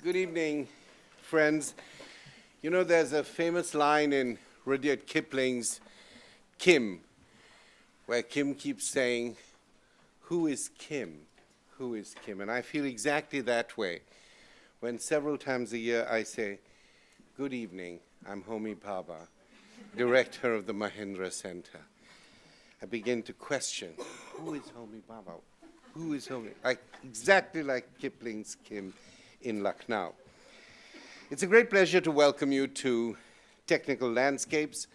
Good evening, friends. You know, there's a famous line in Rudyard Kipling's Kim, where Kim keeps saying, "Who is Kim? Who is Kim?" And I feel exactly that way when several times a year I say, "Good evening, I'm Homi Bhabha, director of the Mahindra Center." I begin to question, who is Homi Bhabha? Who is Homi? Exactly like Kipling's Kim in Lucknow. It's a great pleasure to welcome you to Technical Landscapes,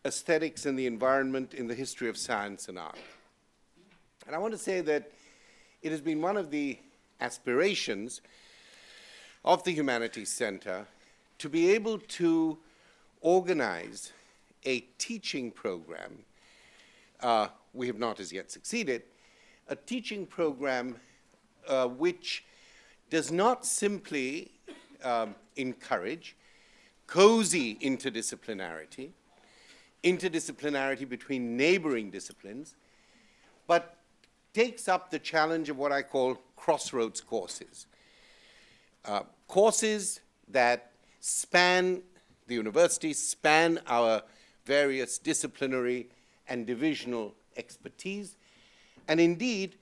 Aesthetics and the Environment in the History of Science and Art. And I want to say that it has been one of the aspirations of the Humanities Center to be able to organize a teaching program. We have not as yet succeeded, a teaching program which does not simply encourage cozy interdisciplinarity between neighboring disciplines, but takes up the challenge of what I call crossroads courses. Courses that span the university, span our various disciplinary and divisional expertise, and indeed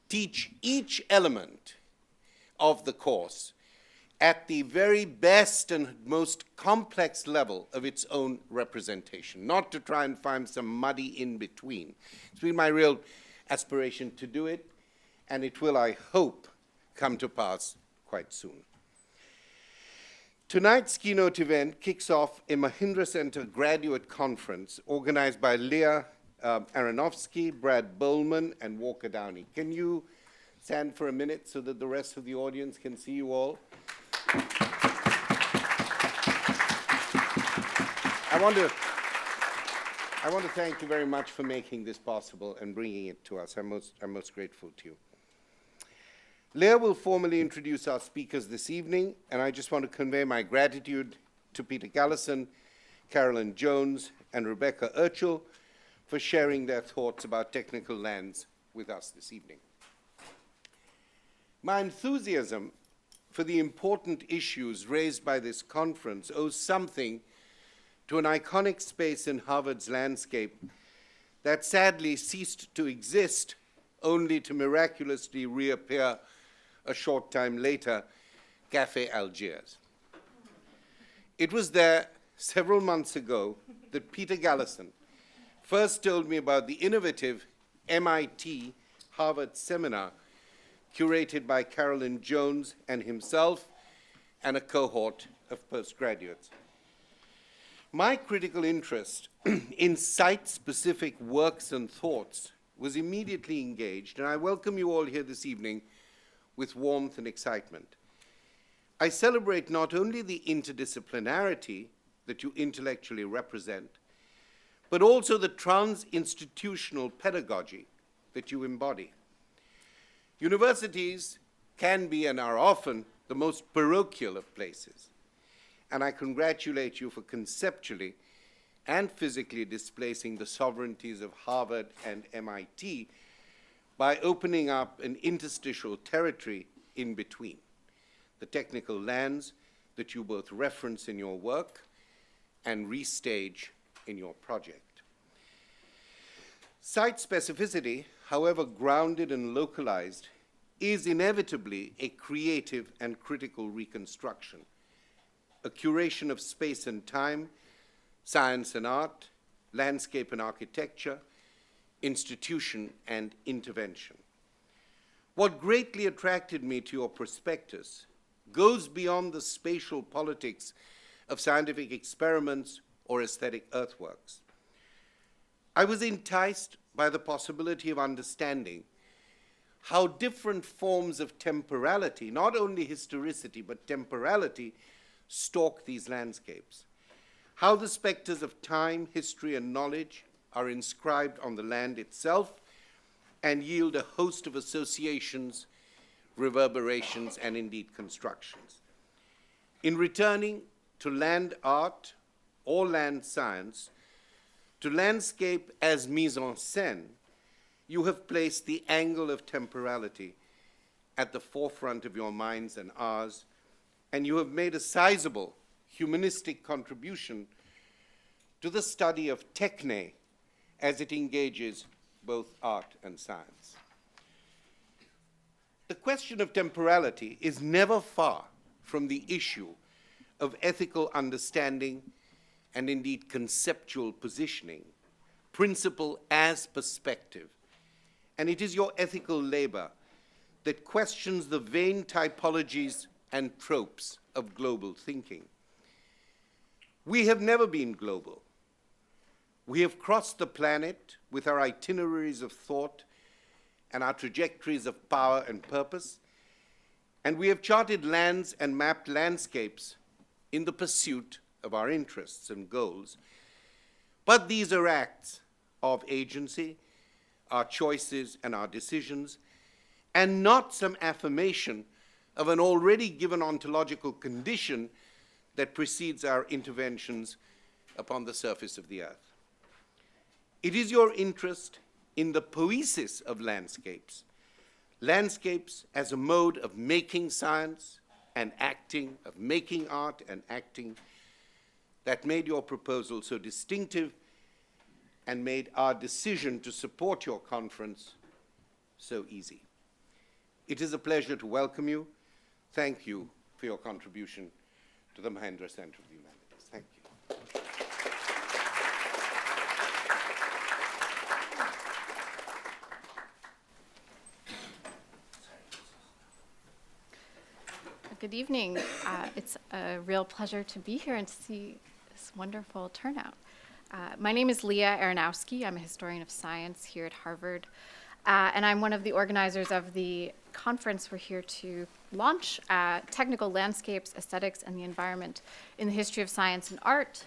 teach each element of the course at the very best and most complex level of its own representation, not to try and find some muddy in-between. It's been my real aspiration to do it, and it will, I hope, come to pass quite soon. Tonight's keynote event kicks off a Mahindra Center graduate conference organized by Leah Aronofsky, Brad Bowman, and Walker Downey. Can you stand for a minute so that the rest of the audience can see you all? I want to thank you very much for making this possible and bringing it to us. I'm most grateful to you. Leah will formally introduce our speakers this evening, and I just want to convey my gratitude to Peter Galison, Carolyn Jones, and Rebecca Uchill for sharing their thoughts about technical lands with us this evening. My enthusiasm for the important issues raised by this conference owes something to an iconic space in Harvard's landscape that sadly ceased to exist only to miraculously reappear a short time later, Café Algiers. It was there several months ago that Peter Galison first told me about the innovative MIT Harvard seminar curated by Carolyn Jones and himself and a cohort of postgraduates. My critical interest in site-specific works and thoughts was immediately engaged, and I welcome you all here this evening with warmth and excitement. I celebrate not only the interdisciplinarity that you intellectually represent, but also the trans-institutional pedagogy that you embody. Universities can be and are often the most parochial of places, and I congratulate you for conceptually and physically displacing the sovereignties of Harvard and MIT by opening up an interstitial territory in between, the technical lands that you both reference in your work and restage in your project. Site specificity, however grounded and localized, is inevitably a creative and critical reconstruction, a curation of space and time, science and art, landscape and architecture, institution and intervention. What greatly attracted me to your prospectus goes beyond the spatial politics of scientific experiments or aesthetic earthworks. I was enticed by the possibility of understanding how different forms of temporality, not only historicity, but temporality, stalk these landscapes. How the specters of time, history, and knowledge are inscribed on the land itself and yield a host of associations, reverberations, and indeed constructions. In returning to land art or land science, to landscape as mise en scène, you have placed the angle of temporality at the forefront of your minds and ours, and you have made a sizable humanistic contribution to the study of techne as it engages both art and science. The question of temporality is never far from the issue of ethical understanding and indeed conceptual positioning, principle as perspective. And it is your ethical labor that questions the vain typologies and tropes of global thinking. We have never been global. We have crossed the planet with our itineraries of thought and our trajectories of power and purpose, and we have charted lands and mapped landscapes in the pursuit of our interests and goals. But these are acts of agency, our choices and our decisions, and not some affirmation of an already given ontological condition that precedes our interventions upon the surface of the earth. It is your interest in the poesis of landscapes, landscapes as a mode of making science and acting, of making art and acting, that made your proposal so distinctive and made our decision to support your conference so easy. It is a pleasure to welcome you. Thank you for your contribution to the Mahendra Center of the Humanities. Thank you. Good evening. It's a real pleasure to be here and to see this wonderful turnout. My name is Leah Aronowski. I'm a historian of science here at Harvard, and I'm one of the organizers of the conference. We're here to launch Technical Landscapes, Aesthetics, and the Environment in the History of Science and Art.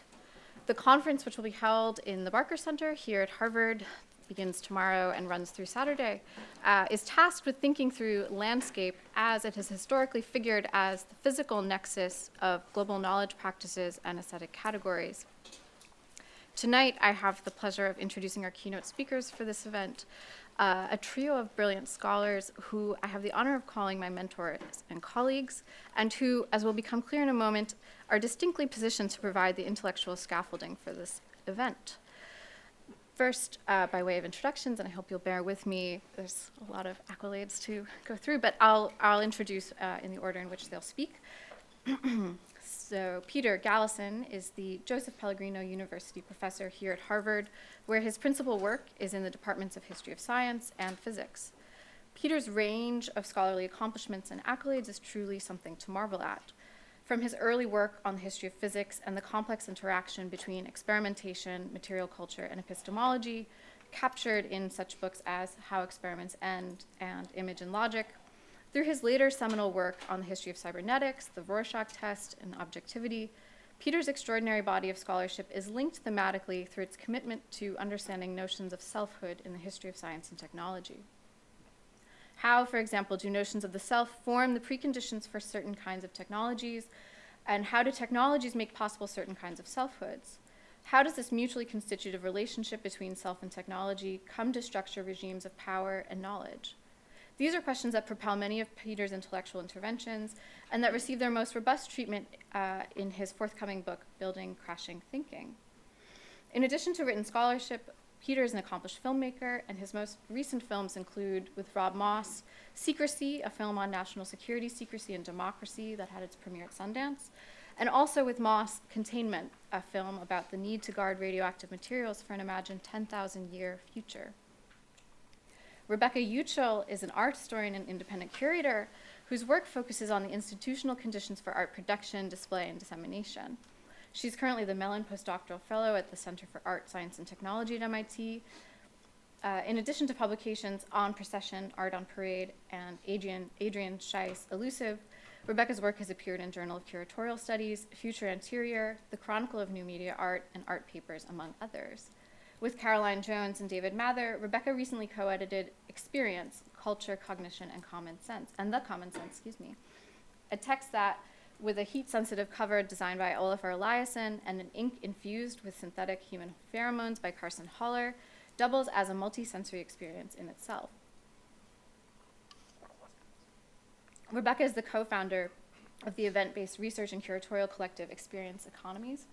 The conference, which will be held in the Barker Center here at Harvard, begins tomorrow and runs through Saturday, is tasked with thinking through landscape as it has historically figured as the physical nexus of global knowledge practices and aesthetic categories. Tonight, I have the pleasure of introducing our keynote speakers for this event, a trio of brilliant scholars who I have the honor of calling my mentors and colleagues, and who, as will become clear in a moment, are distinctly positioned to provide the intellectual scaffolding for this event. First, by way of introductions, and I hope you'll bear with me, there's a lot of accolades to go through, but I'll introduce in the order in which they'll speak. So Peter Galison is the Joseph Pellegrino University professor here at Harvard, where his principal work is in the departments of history of science and physics. Peter's range of scholarly accomplishments and accolades is truly something to marvel at. From his early work on the history of physics and the complex interaction between experimentation, material culture, and epistemology, captured in such books as How Experiments End and Image and Logic, through his later seminal work on the history of cybernetics, the Rorschach test, and objectivity, Peter's extraordinary body of scholarship is linked thematically through its commitment to understanding notions of selfhood in the history of science and technology. How, for example, do notions of the self form the preconditions for certain kinds of technologies, and how do technologies make possible certain kinds of selfhoods? How does this mutually constitutive relationship between self and technology come to structure regimes of power and knowledge? These are questions that propel many of Peter's intellectual interventions and that receive their most robust treatment in his forthcoming book, Building Crashing Thinking. In addition to written scholarship, Peter is an accomplished filmmaker, and his most recent films include, with Rob Moss, Secrecy, a film on national security, secrecy, and democracy that had its premiere at Sundance, and also with Moss, Containment, a film about the need to guard radioactive materials for an imagined 10,000-year future. Rebecca Uchill is an art historian and independent curator whose work focuses on the institutional conditions for art production, display, and dissemination. She's currently the Mellon Postdoctoral Fellow at the Center for Art, Science, and Technology at MIT. In addition to publications on Procession, Art on Parade, and Adrian Scheiss' Elusive, Rebecca's work has appeared in Journal of Curatorial Studies, Future Anterior, The Chronicle of New Media Art, and Art Papers, among others. With Caroline Jones and David Mather, Rebecca recently co-edited Experience, Culture, Cognition, and The Common Sense, a text that, with a heat-sensitive cover designed by Olafur Eliasson and an ink infused with synthetic human pheromones by Carson Haller, doubles as a multi-sensory experience in itself. Rebecca is the co-founder of the event-based research and curatorial collective Experience Economies,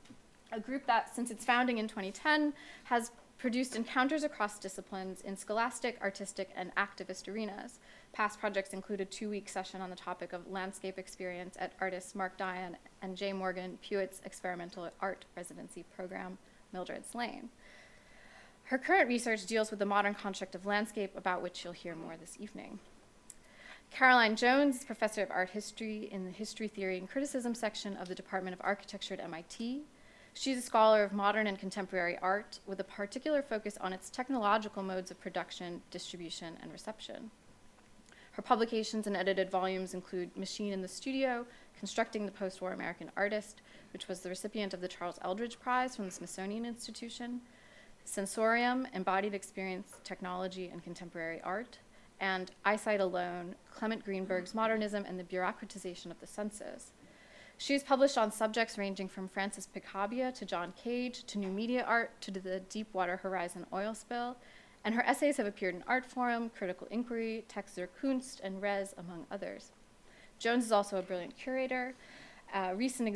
a group that, since its founding in 2010, has produced encounters across disciplines in scholastic, artistic, and activist arenas. Past projects include a 2-week session on the topic of landscape experience at artists Mark Dion and Jay Morgan Pewett's experimental art residency program, Mildred's Lane. Her current research deals with the modern construct of landscape, about which you'll hear more this evening. Caroline Jones is professor of art history in the History, Theory, and Criticism section of the Department of Architecture at MIT. She's a scholar of modern and contemporary art with a particular focus on its technological modes of production, distribution, and reception. Her publications and edited volumes include Machine in the Studio, Constructing the Post-War American Artist, which was the recipient of the Charles Eldridge Prize from the Smithsonian Institution, Sensorium, Embodied Experience, Technology, and Contemporary Art, and Eyesight Alone, Clement Greenberg's Modernism and the Bureaucratization of the Senses. She's published on subjects ranging from Francis Picabia to John Cage to new media art to the Deepwater Horizon oil spill, and her essays have appeared in Art Forum, Critical Inquiry, Text zur Kunst, and Res, among others. Jones is also a brilliant curator. Recent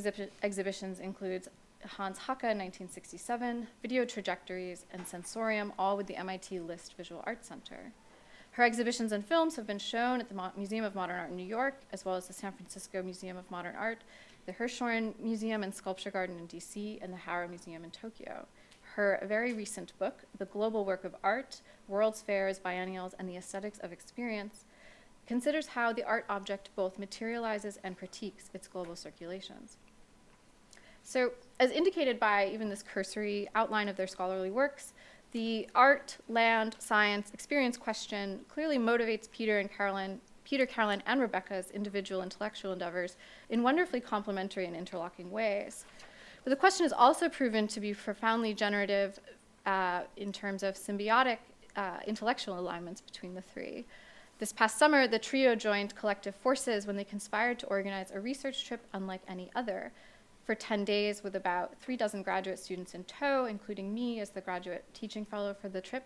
exhibitions include Hans Hacke in 1967, Video Trajectories, and Sensorium, all with the MIT List Visual Arts Center. Her exhibitions and films have been shown at the Museum of Modern Art in New York, as well as the San Francisco Museum of Modern Art, the Hirshhorn Museum and Sculpture Garden in DC, and the Harrow Museum in Tokyo. Her very recent book, The Global Work of Art, World's Fairs, Biennials, and the Aesthetics of Experience, considers how the art object both materializes and critiques its global circulations. So, as indicated by even this cursory outline of their scholarly works, the art, land, science, experience question clearly motivates Peter, Caroline, and Rebecca's individual intellectual endeavors in wonderfully complementary and interlocking ways. But the question has also proven to be profoundly generative in terms of symbiotic intellectual alignments between the three. This past summer, the trio joined collective forces when they conspired to organize a research trip unlike any other, for 10 days with about 36 graduate students in tow, including me as the graduate teaching fellow for the trip,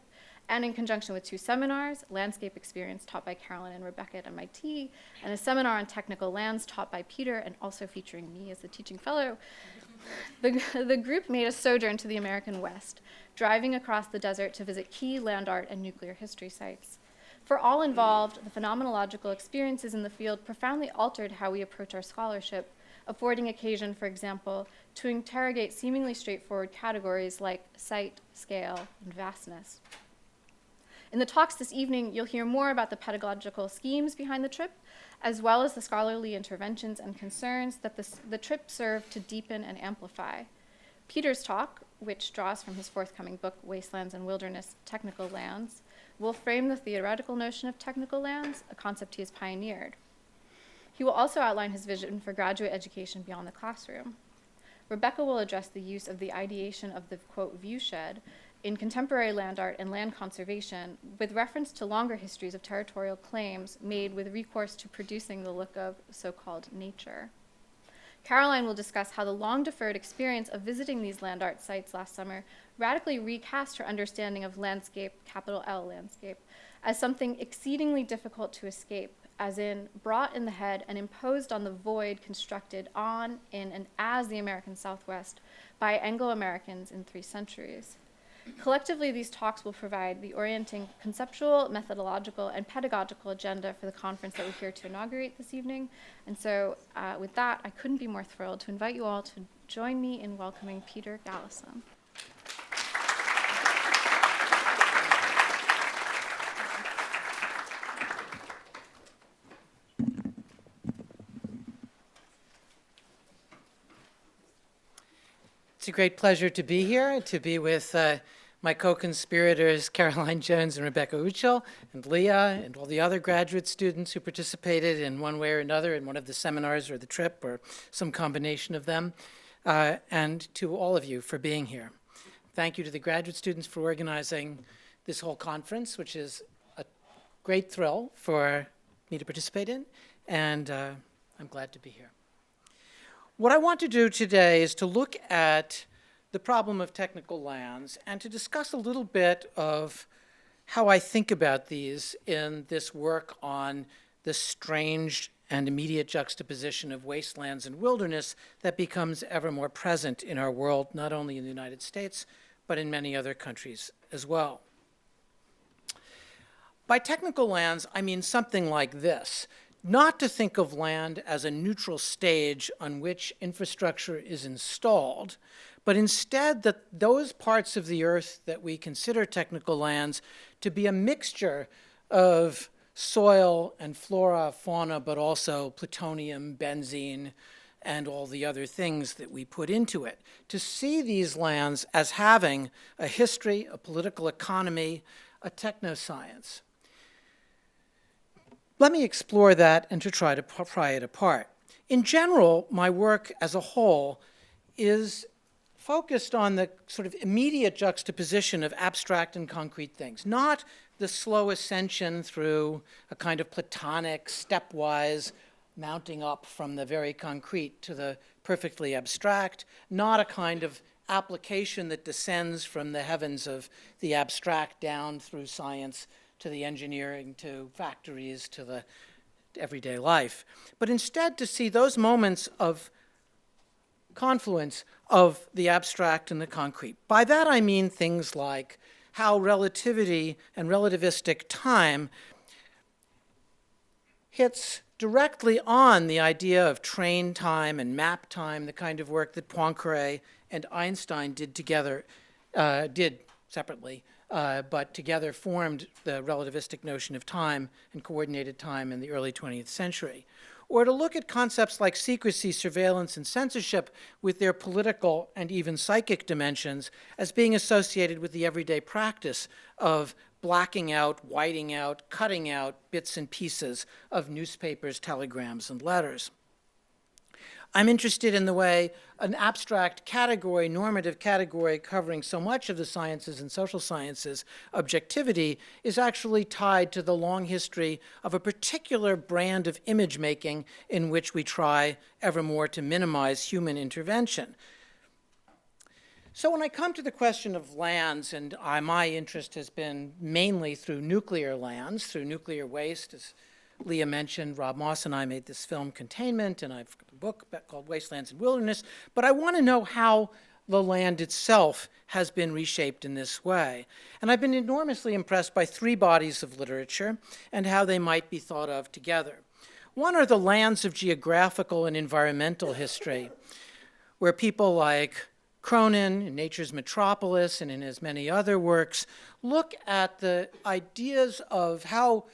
and in conjunction with 2 seminars, Landscape Experience taught by Caroline and Rebecca at MIT, and a seminar on technical lands taught by Peter and also featuring me as the teaching fellow. The group made a sojourn to the American West, driving across the desert to visit key land art and nuclear history sites. For all involved, the phenomenological experiences in the field profoundly altered how we approach our scholarship, affording occasion, for example, to interrogate seemingly straightforward categories like sight, scale, and vastness. In the talks this evening, you'll hear more about the pedagogical schemes behind the trip, as well as the scholarly interventions and concerns that the trip served to deepen and amplify. Peter's talk, which draws from his forthcoming book, Wastelands and Wilderness, Technical Lands, will frame the theoretical notion of technical lands, a concept he has pioneered. He will also outline his vision for graduate education beyond the classroom. Rebecca will address the use of the ideation of the, quote, viewshed in contemporary land art and land conservation with reference to longer histories of territorial claims made with recourse to producing the look of so-called nature. Caroline will discuss how the long-deferred experience of visiting these land art sites last summer radically recast her understanding of landscape, capital L landscape, as something exceedingly difficult to escape, as in brought in the head and imposed on the void constructed on, in, and as the American Southwest by Anglo-Americans in 3 centuries. Collectively, these talks will provide the orienting conceptual, methodological, and pedagogical agenda for the conference that we're here to inaugurate this evening. And so with that, I couldn't be more thrilled to invite you all to join me in welcoming Peter Galison. It's a great pleasure to be here, to be with my co-conspirators, Caroline Jones and Rebecca Uchill, and Leah, and all the other graduate students who participated in one way or another in one of the seminars or the trip or some combination of them, and to all of you for being here. Thank you to the graduate students for organizing this whole conference, which is a great thrill for me to participate in, and I'm glad to be here. What I want to do today is to look at the problem of technical lands and to discuss a little bit of how I think about these in this work on the strange and immediate juxtaposition of wastelands and wilderness that becomes ever more present in our world, not only in the United States, but in many other countries as well. By technical lands, I mean something like this. Not to think of land as a neutral stage on which infrastructure is installed, but instead that those parts of the earth that we consider technical lands to be a mixture of soil and flora, fauna, but also plutonium, benzene, and all the other things that we put into it. To see these lands as having a history, a political economy, a technoscience. Let me explore that and to try to pry it apart. In general, my work as a whole is focused on the sort of immediate juxtaposition of abstract and concrete things, not the slow ascension through a kind of platonic, stepwise mounting up from the very concrete to the perfectly abstract, not a kind of application that descends from the heavens of the abstract down through science to the engineering, to factories, to the everyday life, but instead to see those moments of confluence of the abstract and the concrete. By that I mean things like how relativity and relativistic time hits directly on the idea of train time and map time, the kind of work that Poincaré and Einstein did together, did separately, but together formed the relativistic notion of time and coordinated time in the early 20th century. Or to look at concepts like secrecy, surveillance, and censorship with their political and even psychic dimensions as being associated with the everyday practice of blacking out, whiting out, cutting out bits and pieces of newspapers, telegrams, and letters. I'm interested in the way an abstract category, normative category covering so much of the sciences and social sciences, objectivity, is actually tied to the long history of a particular brand of image making in which we try ever more to minimize human intervention. So when I come to the question of lands, and my interest has been mainly through nuclear lands, through nuclear waste, as Leah mentioned, Rob Moss and I made this film, Containment, and I've got a book called Wastelands and Wilderness, but I want to know how the land itself has been reshaped in this way. And I've been enormously impressed by three bodies of literature and how they might be thought of together. One are the lands of geographical and environmental history, where people like Cronin in Nature's Metropolis and in his many other works look at the ideas of how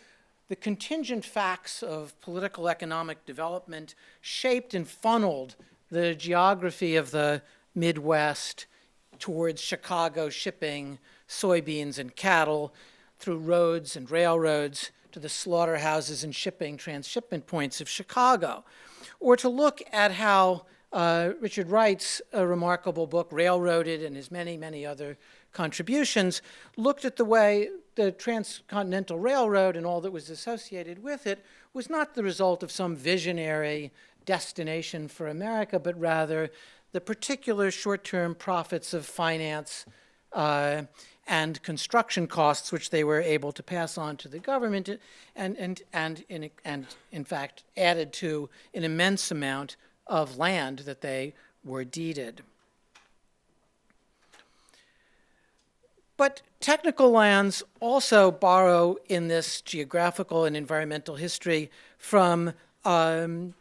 the contingent facts of political economic development shaped and funneled the geography of the Midwest towards Chicago shipping soybeans and cattle through roads and railroads to the slaughterhouses and shipping transshipment points of Chicago. Or to look at how Richard Wright's remarkable book, Railroaded, and his many, many other contributions, looked at the way the Transcontinental Railroad and all that was associated with it was not the result of some visionary destination for America, but rather the particular short-term profits of finance and construction costs, which they were able to pass on to the government, and in fact added to an immense amount of land that they were deeded. But technical lands also borrow in this geographical and environmental history from, in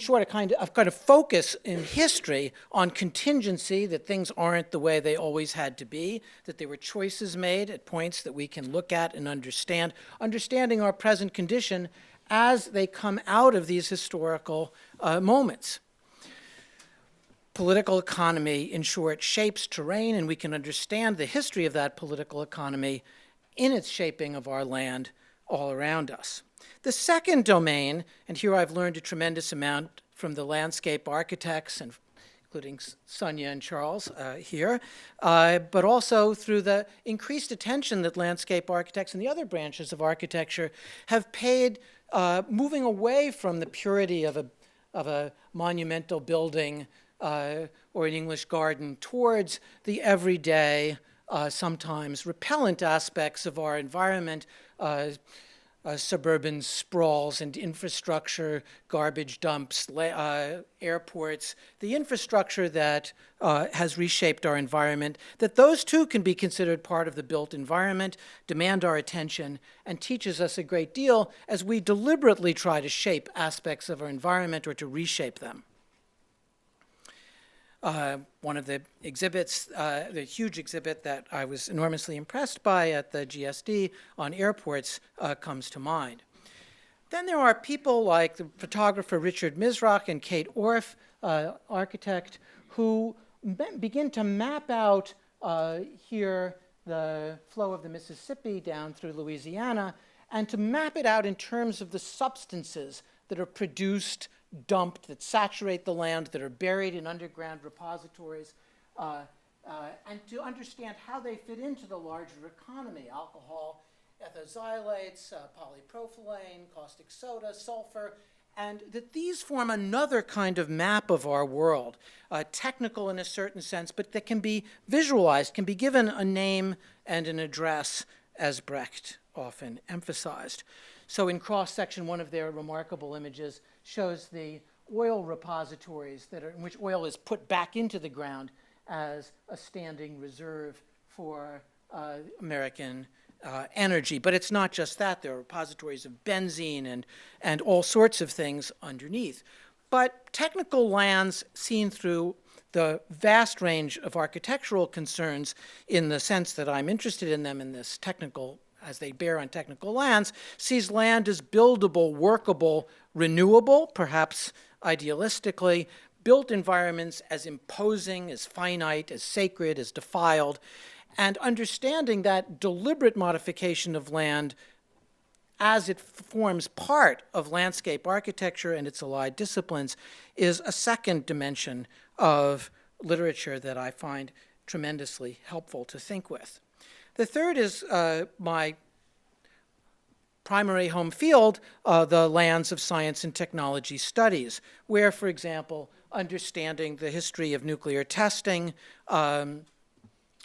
short, a kind of focus in history on contingency, that things aren't the way they always had to be, that there were choices made at points that we can look at and understand, understanding our present condition as they come out of these historical moments. Political economy, in short, shapes terrain, and we can understand the history of that political economy in its shaping of our land all around us. The second domain, and here I've learned a tremendous amount from the landscape architects, and including Sonia and Charles here, but also through the increased attention that landscape architects and the other branches of architecture have paid, moving away from the purity of a monumental building or an English garden towards the everyday, sometimes repellent aspects of our environment, suburban sprawls and infrastructure, garbage dumps, airports, the infrastructure that has reshaped our environment, that those too can be considered part of the built environment, demand our attention, and teaches us a great deal as we deliberately try to shape aspects of our environment or to reshape them. One of the exhibits, the huge exhibit that I was enormously impressed by at the GSD on airports comes to mind. Then there are people like the photographer Richard Misrach and Kate Orff, architect, who begin to map out here the flow of the Mississippi down through Louisiana, and to map it out in terms of the substances that are produced, dumped, that saturate the land, that are buried in underground repositories, and to understand how they fit into the larger economy: alcohol, ethoxylates, polypropylene, caustic soda, sulfur, and that these form another kind of map of our world, technical in a certain sense, but that can be visualized, can be given a name and an address, as Brecht often emphasized. So in cross-section, one of their remarkable images shows the oil repositories in which oil is put back into the ground as a standing reserve for American energy. But it's not just that. There are repositories of benzene and all sorts of things underneath. But technical lands seen through the vast range of architectural concerns, in the sense that I'm interested in them in this technical, as they bear on technical lands, sees land as buildable, workable, renewable, perhaps idealistically, built environments as imposing, as finite, as sacred, as defiled, and understanding that deliberate modification of land as it forms part of landscape architecture and its allied disciplines is a second dimension of literature that I find tremendously helpful to think with. The third is my primary home field, the lands of science and technology studies, where, for example, understanding the history of nuclear testing,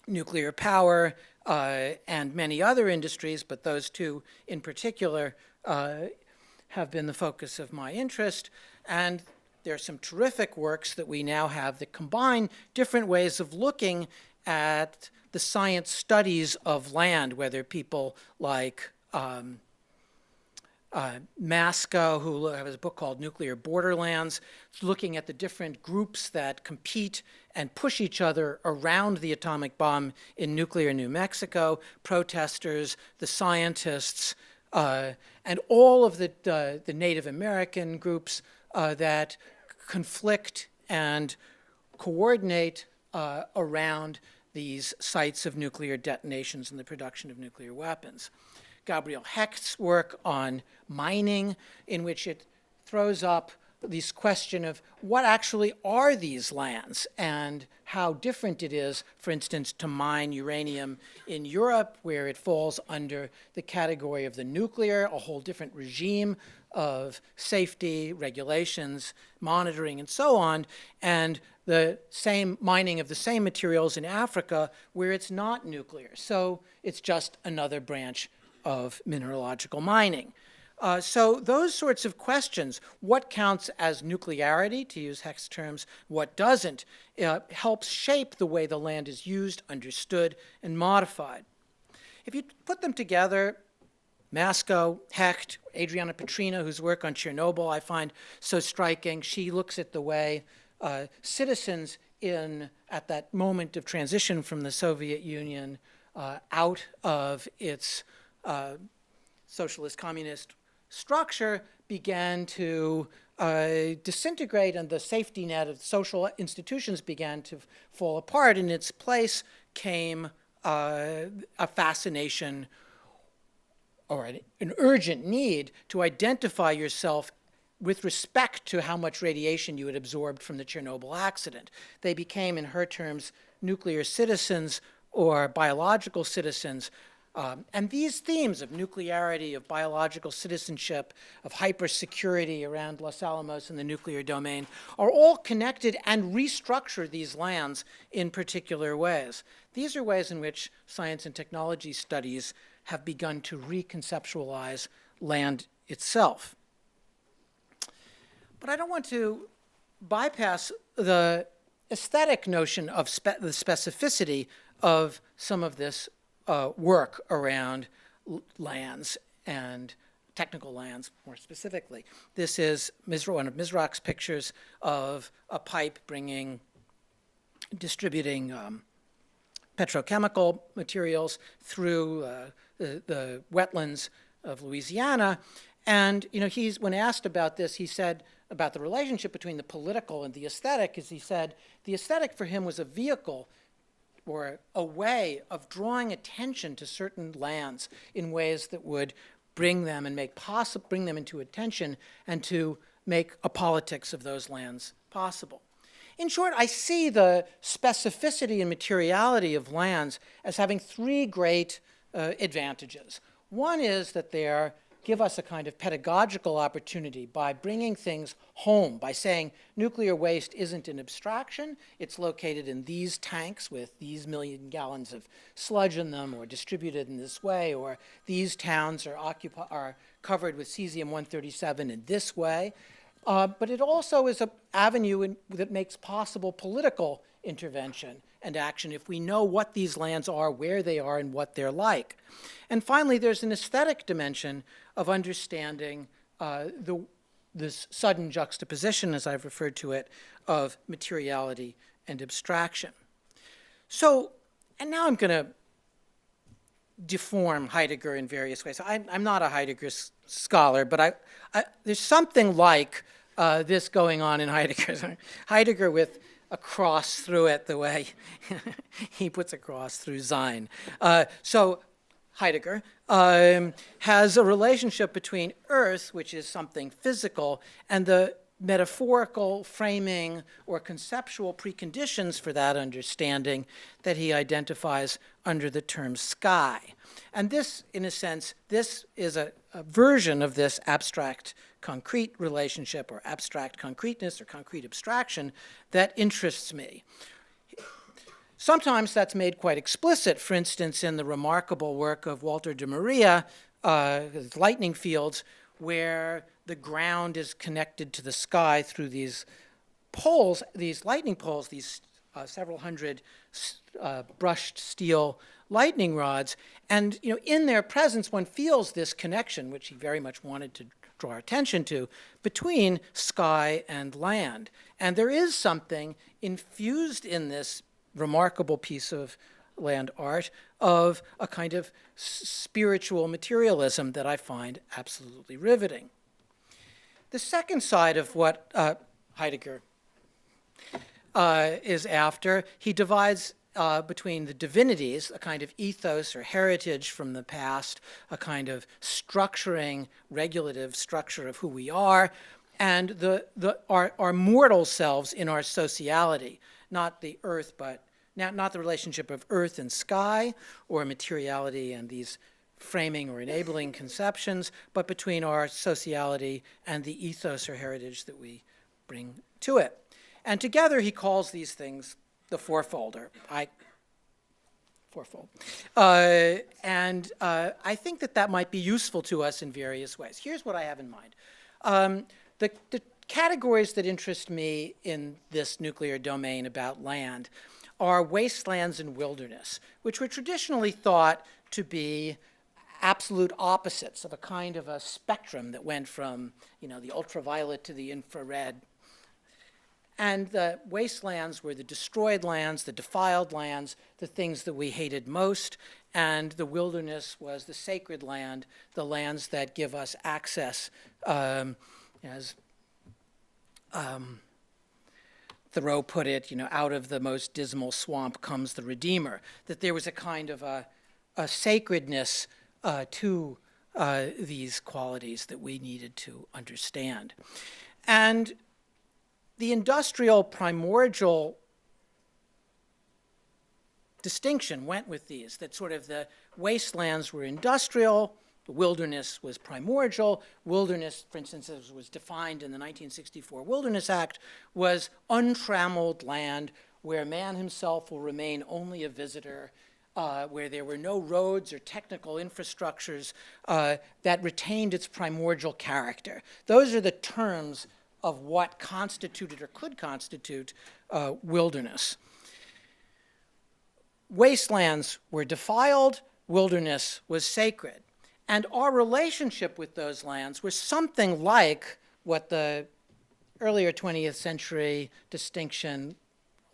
nuclear power, and many other industries, but those two in particular have been the focus of my interest. And there are some terrific works that we now have that combine different ways of looking at the science studies of land, whether people like Masco, who has a book called Nuclear Borderlands, looking at the different groups that compete and push each other around the atomic bomb in nuclear New Mexico, protesters, the scientists, and all of the Native American groups that conflict and coordinate around these sites of nuclear detonations and the production of nuclear weapons. Gabriel Hecht's work on mining, in which it throws up this question of what actually are these lands and how different it is, for instance, to mine uranium in Europe, where it falls under the category of the nuclear, a whole different regime of safety, regulations, monitoring, and so on, and the same mining of the same materials in Africa, where it's not nuclear. So it's just another branch of mineralogical mining. So those sorts of questions, what counts as nuclearity, to use Hecht's terms, what doesn't, helps shape the way the land is used, understood, and modified. If you put them together, Masco, Hecht, Adriana Petrina, whose work on Chernobyl I find so striking, she looks at the way citizens at that moment of transition from the Soviet Union out of its socialist communist structure began to disintegrate, and the safety net of social institutions began to fall apart. In its place came a fascination or an urgent need to identify yourself with respect to how much radiation you had absorbed from the Chernobyl accident. They became, in her terms, nuclear citizens or biological citizens. And these themes of nuclearity, of biological citizenship, of hypersecurity around Los Alamos and the nuclear domain are all connected and restructure these lands in particular ways. These are ways in which science and technology studies have begun to reconceptualize land itself. But I don't want to bypass the aesthetic notion of the specificity of some of this work around lands and technical lands more specifically. This is one of Mizrak's pictures of a pipe distributing petrochemical materials through the wetlands of Louisiana. And when asked about this, he said about the relationship between the political and the aesthetic, he said the aesthetic for him was a vehicle or a way of drawing attention to certain lands in ways that would bring them into attention and to make a politics of those lands possible. In short, I see the specificity and materiality of lands as having three great advantages. One is that they give us a kind of pedagogical opportunity by bringing things home, by saying nuclear waste isn't an abstraction, it's located in these tanks with these million gallons of sludge in them or distributed in this way, or these towns are covered with cesium-137 in this way. But it also is an avenue that makes possible political intervention and action if we know what these lands are, where they are, and what they're like. And finally, there's an aesthetic dimension of understanding this sudden juxtaposition, as I've referred to it, of materiality and abstraction. So, and now I'm going to deform Heidegger in various ways. I'm not a Heidegger scholar, but there's something like this going on in Heidegger. Heidegger with a cross through it the way he puts a cross through Sein. So Heidegger has a relationship between earth, which is something physical, and the metaphorical framing or conceptual preconditions for that understanding that he identifies under the term sky. And this, in a sense, this is a version of this abstract concrete relationship or abstract concreteness or concrete abstraction that interests me. Sometimes that's made quite explicit, for instance, in the remarkable work of Walter de Maria, lightning fields, where the ground is connected to the sky through these poles, these lightning poles, these several hundred brushed steel lightning rods. And in their presence, one feels this connection, which he very much wanted to draw attention to, between sky and land. And there is something infused in this remarkable piece of land art of a kind of spiritual materialism that I find absolutely riveting. The second side of what Heidegger is after, he divides between the divinities, a kind of ethos or heritage from the past, a kind of structuring, regulative structure of who we are, and our mortal selves in our sociality, not the earth, but not the relationship of earth and sky, or materiality and these framing or enabling conceptions, but between our sociality and the ethos or heritage that we bring to it. And together he calls these things the fourfold. And I think that might be useful to us in various ways. Here's what I have in mind. The categories that interest me in this nuclear domain about land are wastelands and wilderness, which were traditionally thought to be absolute opposites of a kind of a spectrum that went from, the ultraviolet to the infrared. And the wastelands were the destroyed lands, the defiled lands, the things that we hated most, and the wilderness was the sacred land, the lands that give us access, as Thoreau put it, out of the most dismal swamp comes the Redeemer, that there was a kind of a sacredness to these qualities that we needed to understand. And the industrial primordial distinction went with these, that sort of the wastelands were industrial, the wilderness was primordial. Wilderness, for instance, as was defined in the 1964 Wilderness Act, was untrammeled land where man himself will remain only a visitor, where there were no roads or technical infrastructures that retained its primordial character. Those are the terms of what constituted or could constitute wilderness. Wastelands were defiled, wilderness was sacred. And our relationship with those lands was something like what the earlier 20th century distinction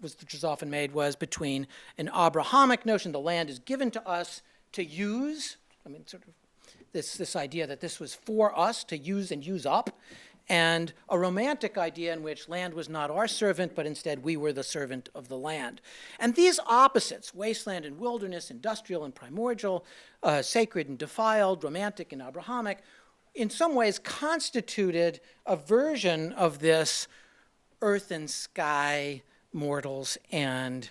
which was often made was between an Abrahamic notion, the land is given to us to use, I mean, sort of this idea that this was for us to use and use up, and a romantic idea in which land was not our servant, but instead we were the servant of the land. And these opposites, wasteland and wilderness, industrial and primordial, sacred and defiled, romantic and Abrahamic, in some ways constituted a version of this earth and sky, mortals and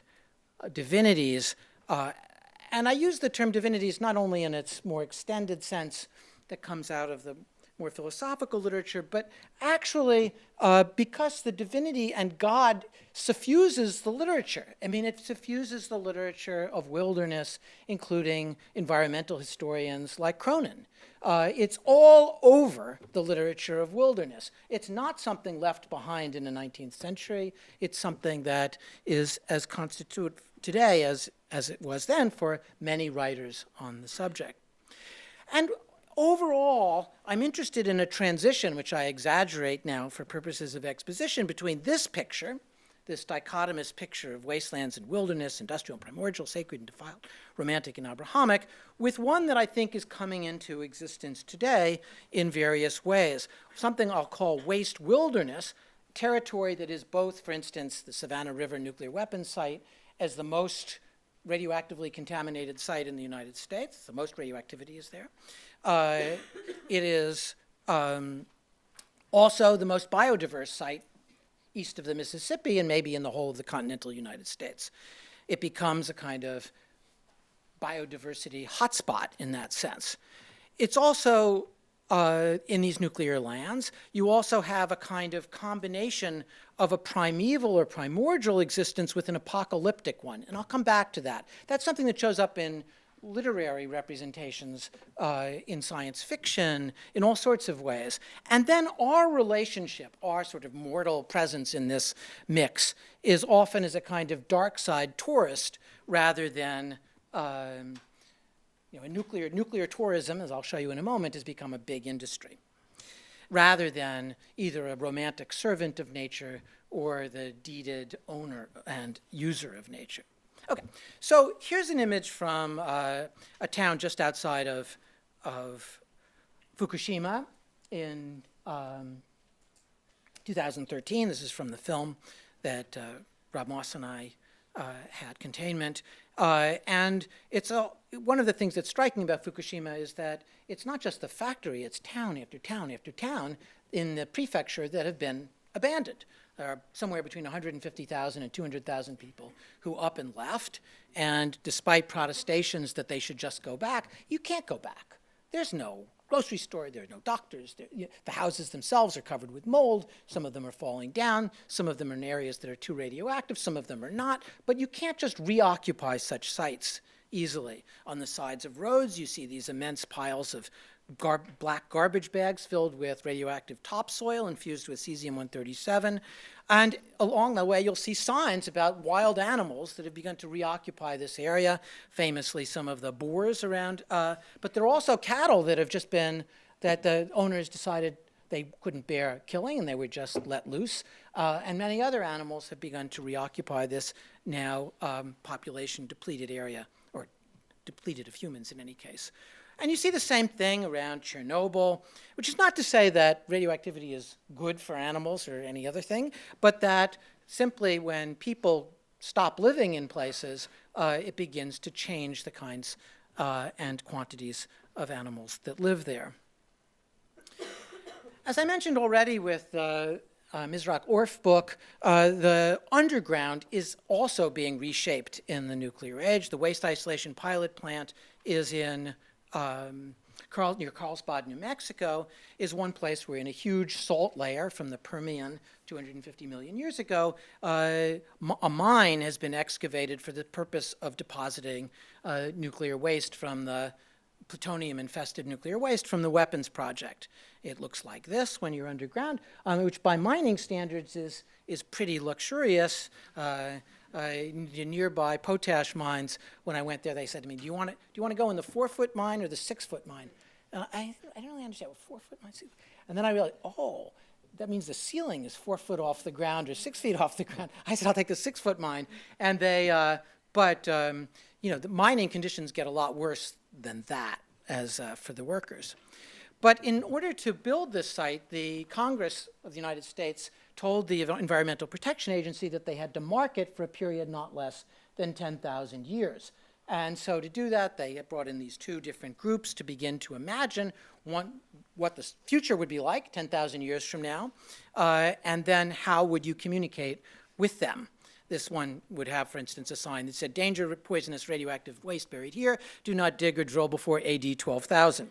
divinities. And I use the term divinities not only in its more extended sense that comes out of the more philosophical literature, but actually because the divinity and God suffuses the literature. I mean, it suffuses the literature of wilderness, including environmental historians like Cronin. It's all over the literature of wilderness. It's not something left behind in the 19th century. It's something that is as constituted today as it was then for many writers on the subject. And overall, I'm interested in a transition, which I exaggerate now for purposes of exposition, between this picture, this dichotomous picture of wastelands and wilderness, industrial and primordial, sacred and defiled, romantic and Abrahamic, with one that I think is coming into existence today in various ways. Something I'll call waste wilderness, territory that is both, for instance, the Savannah River nuclear weapons site as the most radioactively contaminated site in the United States. The most radioactivity is there. It is also the most biodiverse site east of the Mississippi and maybe in the whole of the continental United States. It becomes a kind of biodiversity hotspot in that sense. It's also, in these nuclear lands, you also have a kind of combination of a primeval or primordial existence with an apocalyptic one. And I'll come back to that. That's something that shows up in literary representations, in science fiction, in all sorts of ways. And then our relationship, our sort of mortal presence in this mix, is often as a kind of dark side tourist rather than nuclear tourism, as I'll show you in a moment, has become a big industry, rather than either a romantic servant of nature or the deeded owner and user of nature. Okay, so here's an image from a town just outside of Fukushima in 2013. This is from the film that Rob Moss and I had, Containment. And it's one of the things that's striking about Fukushima is that it's not just the factory, it's town after town after town in the prefecture that have been abandoned. There are somewhere between 150,000 and 200,000 people who up and left, and despite protestations that they should just go back, you can't go back. There's no grocery store, there are no doctors. The houses themselves are covered with mold. Some of them are falling down. Some of them are in areas that are too radioactive. Some of them are not. But you can't just reoccupy such sites easily. On the sides of roads, you see these immense piles of black garbage bags filled with radioactive topsoil infused with cesium-137. And along the way, you'll see signs about wild animals that have begun to reoccupy this area, famously some of the boars around. But there are also cattle that have just been, that the owners decided they couldn't bear killing and they were just let loose. And many other animals have begun to reoccupy this now population depleted area, or depleted of humans in any case. And you see the same thing around Chernobyl, which is not to say that radioactivity is good for animals or any other thing, but that simply when people stop living in places, it begins to change the kinds and quantities of animals that live there. As I mentioned already with the Mizrak Orff book, the underground is also being reshaped in the nuclear age. The waste isolation pilot plant is in near Carlsbad, New Mexico, is one place where in a huge salt layer from the Permian 250 million years ago, a mine has been excavated for the purpose of depositing nuclear waste from the plutonium-infested nuclear waste from the weapons project. It looks like this when you're underground, which by mining standards is pretty luxurious. The nearby potash mines, when I went there, they said to me, do you want to go in the 4-foot mine or the 6-foot mine? I didn't really understand what 4-foot mine is. And then I realized, oh, that means the ceiling is 4 foot off the ground or 6 feet off the ground. I said, I'll take the 6-foot mine. And the mining conditions get a lot worse than that as for the workers. But in order to build this site, the Congress of the United States told the Environmental Protection Agency that they had to mark it for a period not less than 10,000 years. And so to do that, they brought in these two different groups to begin to imagine what the future would be like 10,000 years from now, and then how would you communicate with them. This one would have, for instance, a sign that said, danger of poisonous radioactive waste buried here. Do not dig or drill before AD 12,000.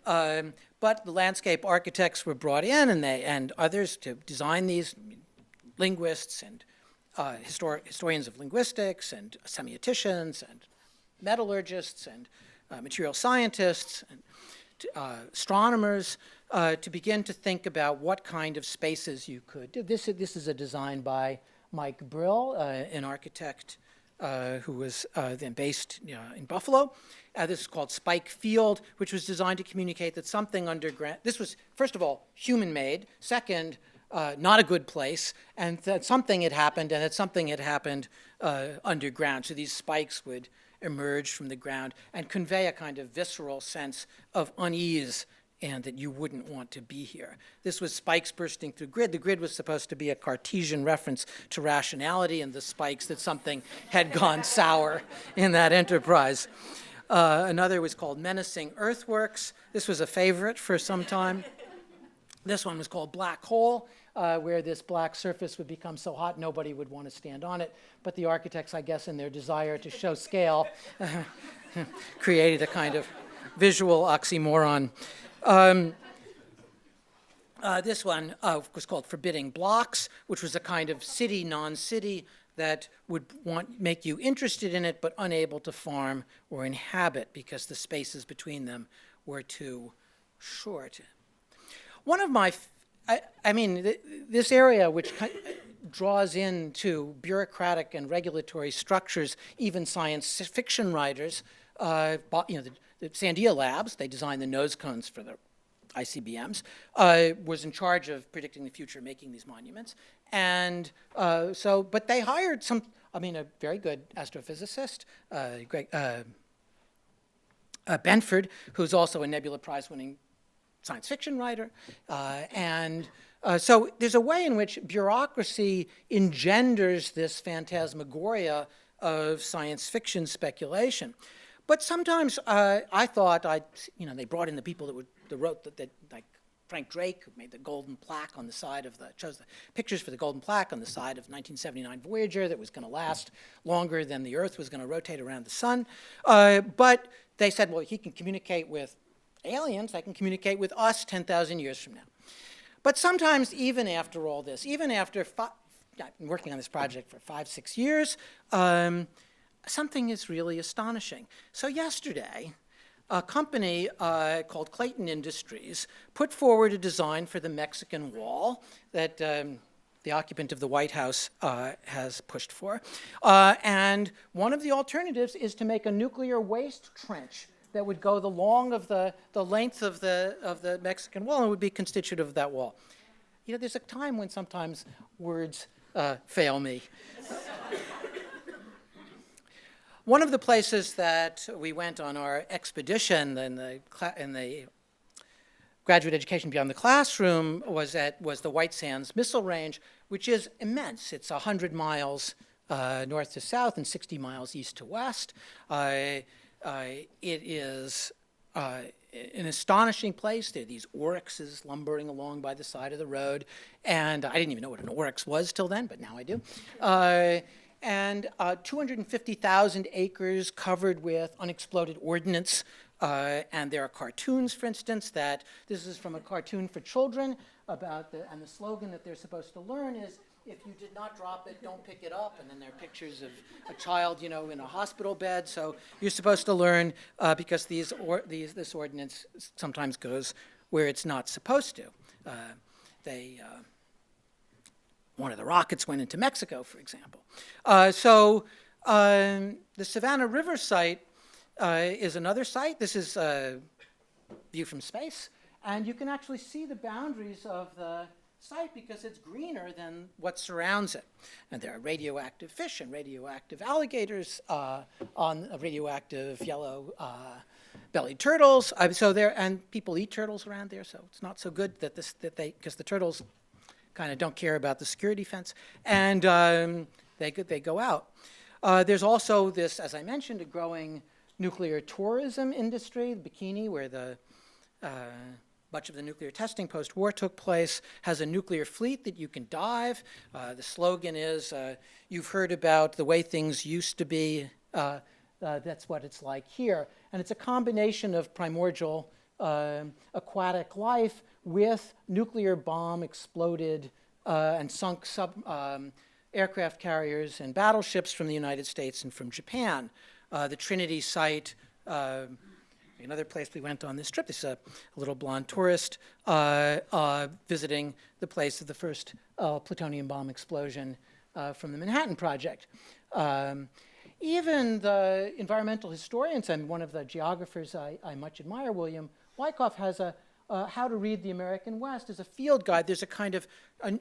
But the landscape architects were brought in and others to design these, linguists and historians of linguistics and semioticians and metallurgists and material scientists and astronomers to begin to think about what kind of spaces you could do. This is a design by Mike Brill, an architect who was then based in Buffalo. This is called Spike Field, which was designed to communicate that something underground, this was, first of all, human-made, second, not a good place, and that something had happened, and that something had happened underground. So these spikes would emerge from the ground and convey a kind of visceral sense of unease and that you wouldn't want to be here. This was spikes bursting through grid. The grid was supposed to be a Cartesian reference to rationality and the spikes that something had gone sour in that enterprise. Another was called Menacing Earthworks. This was a favorite for some time. This one was called Black Hole, where this black surface would become so hot nobody would want to stand on it. But the architects, I guess, in their desire to show scale, created a kind of visual oxymoron. This one was called Forbidding Blocks, which was a kind of city, non-city that would make you interested in it but unable to farm or inhabit because the spaces between them were too short. One of my, this area which draws into bureaucratic and regulatory structures, even science fiction writers, the Sandia Labs, they designed the nose cones for the ICBMs, was in charge of predicting the future, making these monuments. And but they hired a very good astrophysicist, Benford, who's also a Nebula Prize-winning science fiction writer. So there's a way in which bureaucracy engenders this phantasmagoria of science fiction speculation. But sometimes I thought they brought in the people that wrote like Frank Drake, who made the golden plaque on the side of chose the pictures for the golden plaque on the side of 1979 Voyager that was going to last longer than the Earth was going to rotate around the sun. But they said, well, he can communicate with aliens, they can communicate with us 10,000 years from now. But sometimes, even after all this, even after I've been working on this project for 5-6 years, something is really astonishing. So yesterday, a company called Clayton Industries put forward a design for the Mexican Wall that the occupant of the White House has pushed for. And one of the alternatives is to make a nuclear waste trench that would go the length of the Mexican Wall and would be constitutive of that wall. There's a time when sometimes words fail me. One of the places that we went on our expedition in the graduate education beyond the classroom was the White Sands Missile Range, which is immense. It's 100 miles north to south and 60 miles east to west. It is an astonishing place. There are these oryxes lumbering along by the side of the road, and I didn't even know what an oryx was till then, but now I do. and 250,000 acres covered with unexploded ordnance. And there are cartoons, for instance, that this is from a cartoon for children about and the slogan that they're supposed to learn is, if you did not drop it, don't pick it up. And then there are pictures of a child, you know, in a hospital bed. So you're supposed to learn because this ordinance sometimes goes where it's not supposed to. One of the rockets went into Mexico, for example. The Savannah River site is another site. This is a view from space. And you can actually see the boundaries of the site because it's greener than what surrounds it. And there are radioactive fish and radioactive alligators on radioactive yellow bellied turtles. And people eat turtles around there, so it's not so good because the turtles kind of don't care about the security fence, and they go out. There's also this, as I mentioned, a growing nuclear tourism industry. The Bikini, where much of the nuclear testing post-war took place, has a nuclear fleet that you can dive. The slogan is, you've heard about the way things used to be, that's what it's like here. And it's a combination of primordial aquatic life with nuclear bomb exploded and sunk aircraft carriers and battleships from the United States and from Japan. The Trinity site, another place we went on this trip. This is a little blonde tourist visiting the place of the first plutonium bomb explosion from the Manhattan Project. Even the environmental historians, and one of the geographers I much admire, William Wyckoff, has a How to Read the American West as a field guide. There's a kind of an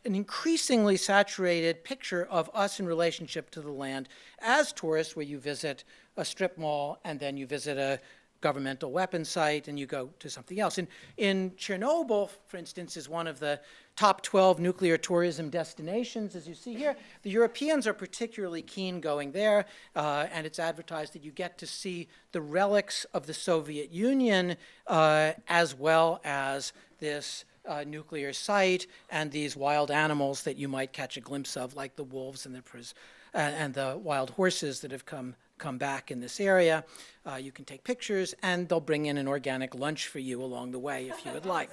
increasingly saturated picture of us in relationship to the land as tourists, where you visit a strip mall and then you visit a governmental weapons site and you go to something else. In Chernobyl, for instance, is one of the top 12 nuclear tourism destinations, as you see here. The Europeans are particularly keen going there, and it's advertised that you get to see the relics of the Soviet Union as well as this nuclear site and these wild animals that you might catch a glimpse of, like the wolves and the wild horses that have come back in this area. You can take pictures, and they'll bring in an organic lunch for you along the way if you would like.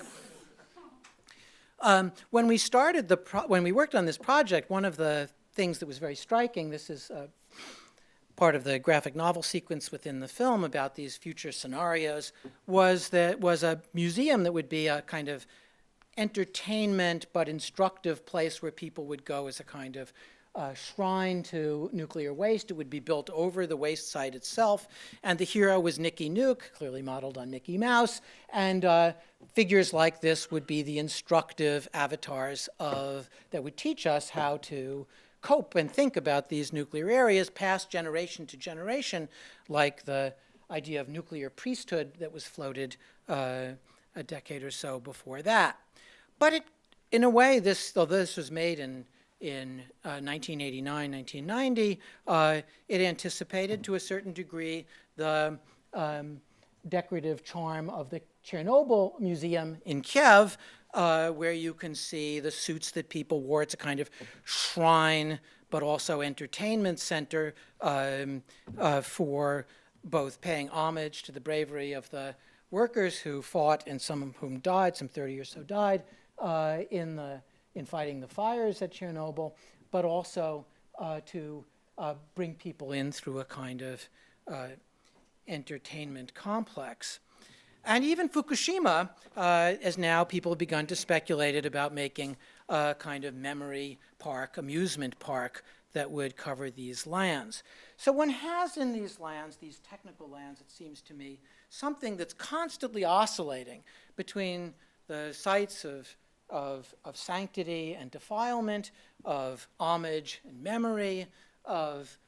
When we worked on this project, one of the things that was very striking, this is part of the graphic novel sequence within the film about these future scenarios, was a museum that would be a kind of entertainment but instructive place where people would go as a kind of shrine to nuclear waste. It would be built over the waste site itself, and the hero was Nicky Nuke, clearly modeled on Mickey Mouse, and figures like this would be the instructive avatars that would teach us how to cope and think about these nuclear areas, passed generation to generation, like the idea of nuclear priesthood that was floated a decade or so before that. But in a way, though this was made in 1989, 1990, it anticipated to a certain degree the decorative charm of the Chernobyl Museum in Kiev, where you can see the suits that people wore. It's a kind of shrine, but also entertainment center for both paying homage to the bravery of the workers who fought, and some of whom died, some 30 or so died, in fighting the fires at Chernobyl, but also to bring people in through a kind of entertainment complex. And even Fukushima, as now people have begun to speculate about making a kind of memory park, amusement park, that would cover these lands. So one has in these lands, these technical lands, it seems to me, something that's constantly oscillating between the sites of sanctity and defilement, of homage and memory, of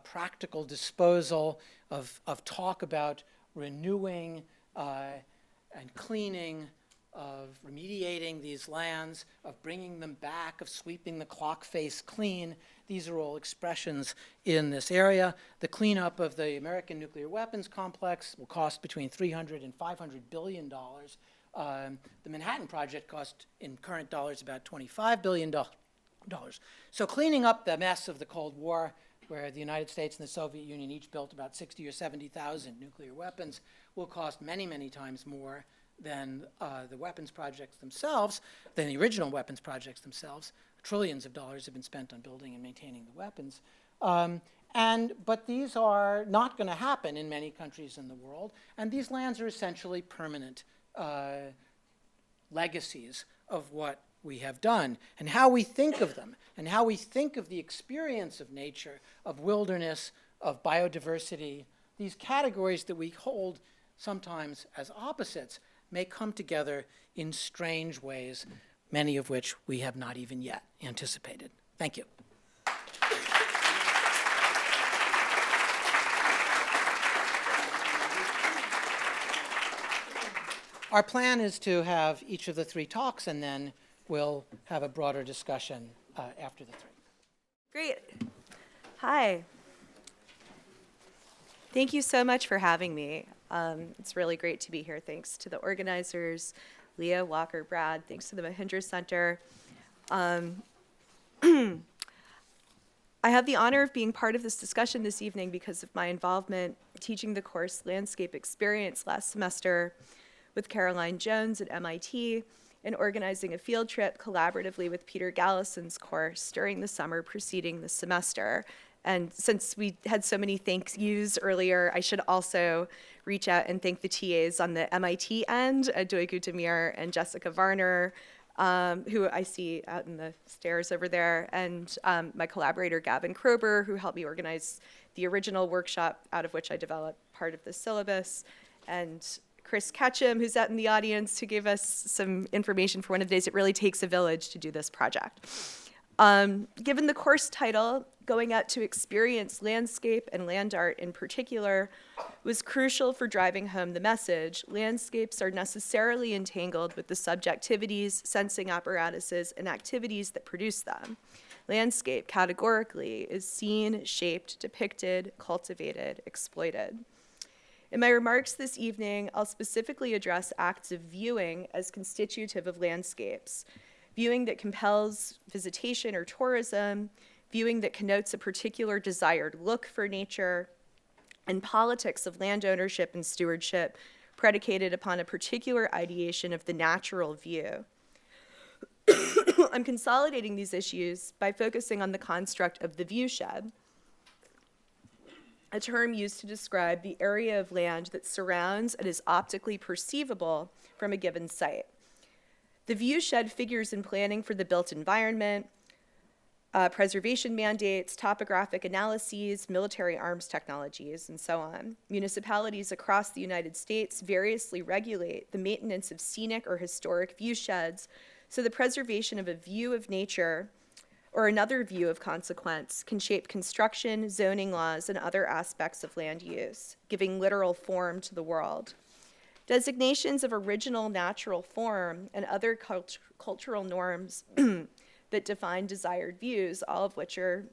practical disposal, of talk about renewing and cleaning, of remediating these lands, of bringing them back, of sweeping the clock face clean. These are all expressions in this area. The cleanup of the American nuclear weapons complex will cost between $300 and $500 billion. The Manhattan Project cost, in current dollars, about $25 billion. So cleaning up the mess of the Cold War, where the United States and the Soviet Union each built about 60 or 70,000 nuclear weapons, will cost many, many times more than the weapons projects themselves, than the original weapons projects themselves. Trillions of dollars have been spent on building and maintaining the weapons. But these are not going to happen in many countries in the world, and these lands are essentially permanent legacies of what we have done, and how we think of them, and how we think of the experience of nature, of wilderness, of biodiversity. These categories that we hold sometimes as opposites may come together in strange ways, many of which we have not even yet anticipated. Thank you. Our plan is to have each of the three talks, and then we'll have a broader discussion after the three. Great. Hi. Thank you so much for having me. It's really great to be here. Thanks to the organizers, Leah, Walker, Brad. Thanks to the Mahindra Center. I have the honor of being part of this discussion this evening because of my involvement teaching the course Landscape Experience last semester with Caroline Jones at MIT, and organizing a field trip collaboratively with Peter Galison's course during the summer preceding the semester. And since we had so many thank yous earlier, I should also reach out and thank the TAs on the MIT end, Doigu Demir and Jessica Varner, who I see out in the stairs over there, and my collaborator Gavin Krober, who helped me organize the original workshop out of which I developed part of the syllabus, and Chris Ketchum, who's out in the audience, who gave us some information for one of the days. It really takes a village to do this project. Given the course title, Going Out to Experience Landscape and Land Art in particular, was crucial for driving home the message. Landscapes are necessarily entangled with the subjectivities, sensing apparatuses, and activities that produce them. Landscape, categorically, is seen, shaped, depicted, cultivated, exploited. In my remarks this evening, I'll specifically address acts of viewing as constitutive of landscapes. Viewing that compels visitation or tourism, viewing that connotes a particular desired look for nature, and politics of land ownership and stewardship predicated upon a particular ideation of the natural view. I'm consolidating these issues by focusing on the construct of the viewshed, a term used to describe the area of land that surrounds and is optically perceivable from a given site. The viewshed figures in planning for the built environment, preservation mandates, topographic analyses, military arms technologies, and so on. Municipalities across the United States variously regulate the maintenance of scenic or historic viewsheds, so the preservation of a view of nature or another view of consequence can shape construction, zoning laws, and other aspects of land use, giving literal form to the world. Designations of original natural form and other cultural norms that define desired views, all of which are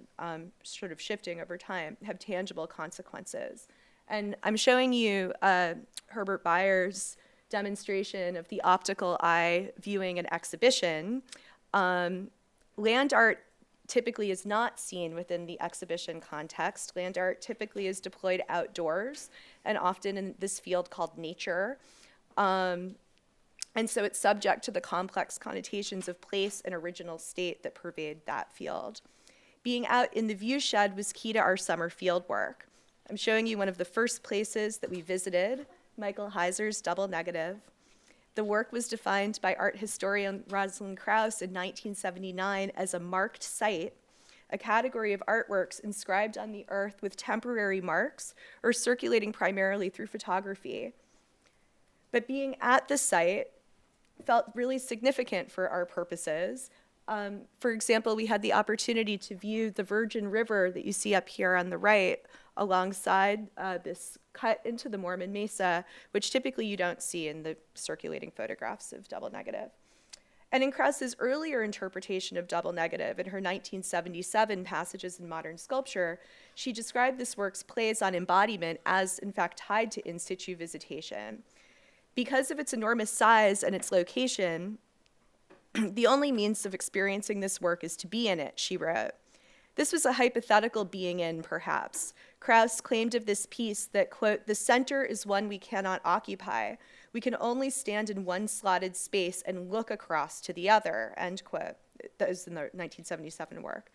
sort of shifting over time, have tangible consequences. And I'm showing you Herbert Bayer's demonstration of the optical eye viewing an exhibition. Land art typically is not seen within the exhibition context. Land art typically is deployed outdoors and often in this field called nature. And so it's subject to the complex connotations of place and original state that pervade that field. Being out in the viewshed was key to our summer field work. I'm showing you one of the first places that we visited, Michael Heiser's Double Negative. The work was defined by art historian Rosalind Krauss in 1979 as a marked site, a category of artworks inscribed on the earth with temporary marks or circulating primarily through photography. But being at the site felt really significant for our purposes. For example, we had the opportunity to view the Virgin River that you see up here on the right alongside this cut into the Mormon Mesa, which typically you don't see in the circulating photographs of Double Negative. And in Krauss's earlier interpretation of Double Negative, in her 1977 Passages in Modern Sculpture, she described this work's plays on embodiment as, in fact, tied to in situ visitation. Because of its enormous size and its location, The only means of experiencing this work is to be in it, she wrote. This was a hypothetical being in, perhaps. Krauss claimed of this piece that, quote, the center is one we cannot occupy. We can only stand in one slotted space and look across to the other, end quote. That was in the 1977 work.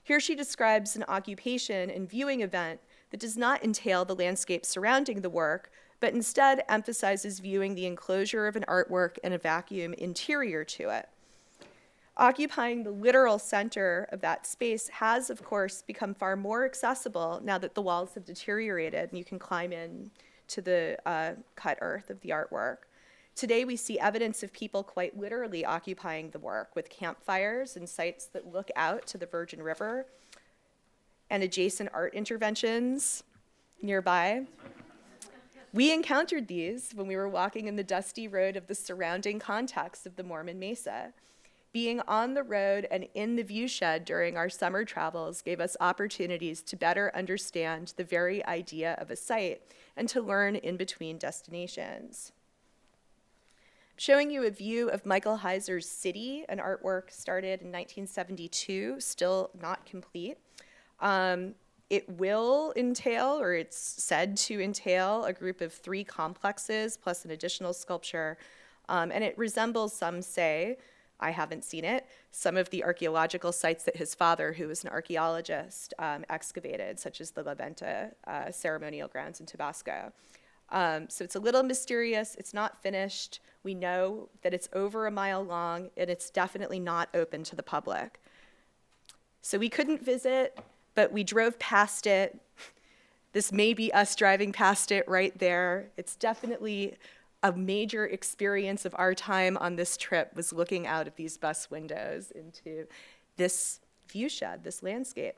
Here she describes an occupation and viewing event that does not entail the landscape surrounding the work, but instead emphasizes viewing the enclosure of an artwork in a vacuum interior to it. Occupying the literal center of that space has, of course, become far more accessible now that the walls have deteriorated and you can climb in to the cut earth of the artwork. Today, we see evidence of people quite literally occupying the work with campfires and sites that look out to the Virgin River and adjacent art interventions nearby. We encountered these when we were walking in the dusty road of the surrounding context of the Mormon Mesa. Being on the road and in the viewshed during our summer travels gave us opportunities to better understand the very idea of a site and to learn in between destinations. Showing you a view of Michael Heiser's City, an artwork started in 1972, still not complete. It will entail, or it's said to entail, a group of 3 complexes plus an additional sculpture, and it resembles, some say, I haven't seen it, some of the archaeological sites that his father, who was an archaeologist, excavated, such as the La Venta ceremonial grounds in Tabasco. So it's a little mysterious, it's not finished. We know that it's over a mile long, and it's definitely not open to the public. So we couldn't visit, but we drove past it. This may be us driving past it right there. It's definitely a major experience of our time on this trip was looking out of these bus windows into this viewshed, this landscape.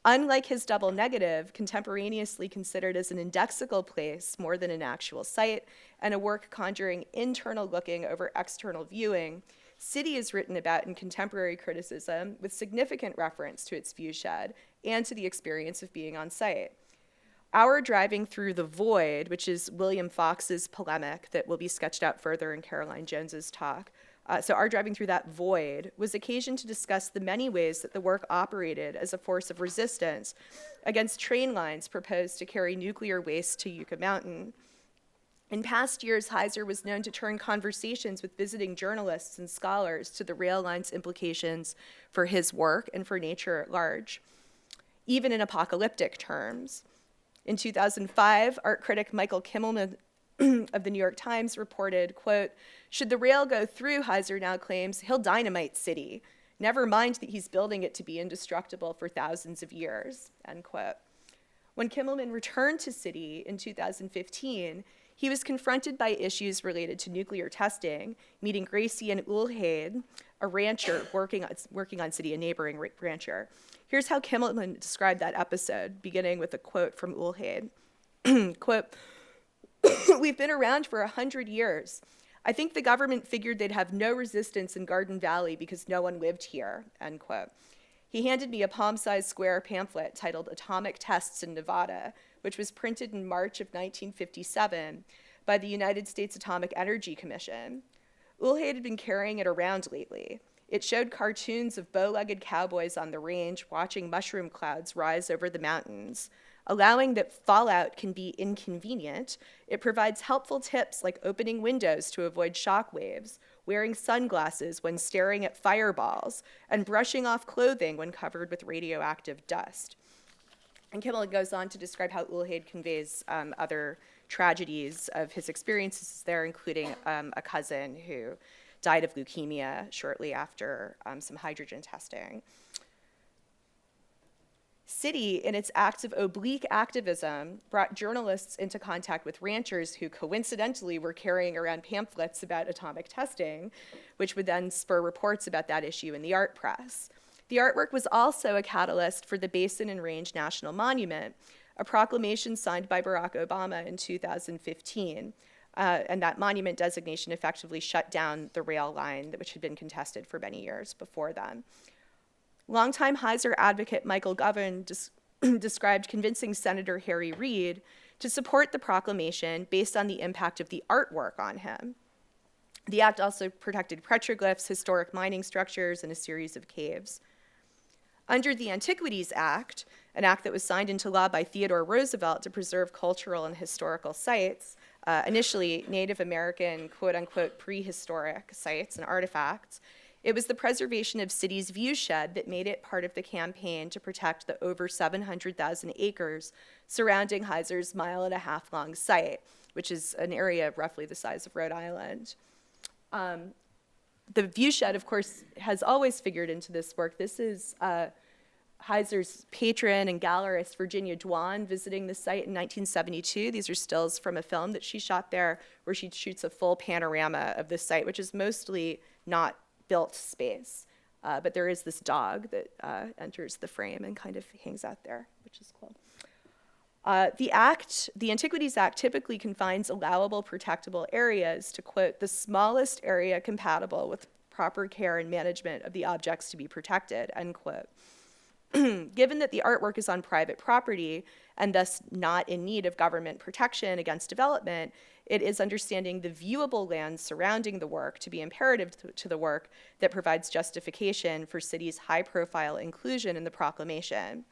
Unlike his double negative, contemporaneously considered as an indexical place more than an actual site, and a work conjuring internal looking over external viewing, City is written about in contemporary criticism with significant reference to its viewshed and to the experience of being on site. Our driving through the void, which is William Fox's polemic that will be sketched out further in Caroline Jones's talk, so our driving through that void was occasion to discuss the many ways that the work operated as a force of resistance against train lines proposed to carry nuclear waste to Yucca Mountain. In past years, Heiser was known to turn conversations with visiting journalists and scholars to the rail line's implications for his work and for nature at large, even in apocalyptic terms. In 2005, art critic Michael Kimmelman of the New York Times reported, quote, should the rail go through, Heiser now claims, he'll dynamite City. Never mind that he's building it to be indestructible for thousands of years, end quote. When Kimmelman returned to City in 2015, he was confronted by issues related to nuclear testing, meeting Gracie and Ulhade, a rancher working on City, a neighboring rancher. Here's how Kimmelman described that episode, beginning with a quote from Ulhade. Quote, we've been around for 100 years. I think the government figured they'd have no resistance in Garden Valley because no one lived here, end quote. He handed me a palm-sized square pamphlet titled Atomic Tests in Nevada, which was printed in March of 1957 by the United States Atomic Energy Commission. Ulhade had been carrying it around lately. It showed cartoons of bow-legged cowboys on the range watching mushroom clouds rise over the mountains. Allowing that fallout can be inconvenient, it provides helpful tips like opening windows to avoid shock waves, wearing sunglasses when staring at fireballs, and brushing off clothing when covered with radioactive dust. And Kimmel goes on to describe how Ulhade conveys other tragedies of his experiences there, including a cousin who died of leukemia shortly after some hydrogen testing. City, in its acts of oblique activism, brought journalists into contact with ranchers who coincidentally were carrying around pamphlets about atomic testing, which would then spur reports about that issue in the art press. The artwork was also a catalyst for the Basin and Range National Monument, a proclamation signed by Barack Obama in 2015. And that monument designation effectively shut down the rail line, which had been contested for many years before then. Longtime Heiser advocate Michael Govan described convincing Senator Harry Reid to support the proclamation based on the impact of the artwork on him. The act also protected petroglyphs, historic mining structures, and a series of caves. Under the Antiquities Act, an act that was signed into law by Theodore Roosevelt to preserve cultural and historical sites, initially Native American, quote-unquote, prehistoric sites and artifacts, it was the preservation of cities' viewshed that made it part of the campaign to protect the over 700,000 acres surrounding Heiser's mile-and-a-half-long site, which is an area roughly the size of Rhode Island. The viewshed, of course, has always figured into this work. This is Heiser's patron and gallerist, Virginia Dwan, visiting the site in 1972. These are stills from a film that she shot there where she shoots a full panorama of the site, which is mostly not built space. But there is this dog that enters the frame and kind of hangs out there, which is cool. The Antiquities Act typically confines allowable protectable areas to, quote, the smallest area compatible with proper care and management of the objects to be protected, end quote. Given that the artwork is on private property and thus not in need of government protection against development, it is understanding the viewable land surrounding the work to be imperative to the work that provides justification for cities' high-profile inclusion in the proclamation.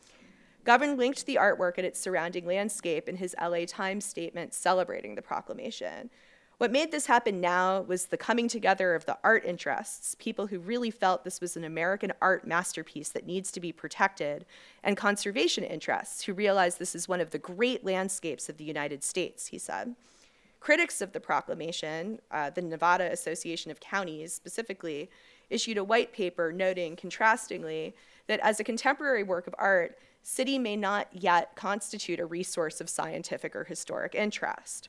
Govan linked the artwork and its surrounding landscape in his LA Times statement celebrating the proclamation. What made this happen now was the coming together of the art interests, people who really felt this was an American art masterpiece that needs to be protected, and conservation interests who realized this is one of the great landscapes of the United States, he said. Critics of the proclamation, the Nevada Association of Counties specifically, issued a white paper noting, contrastingly, that as a contemporary work of art, city may not yet constitute a resource of scientific or historic interest.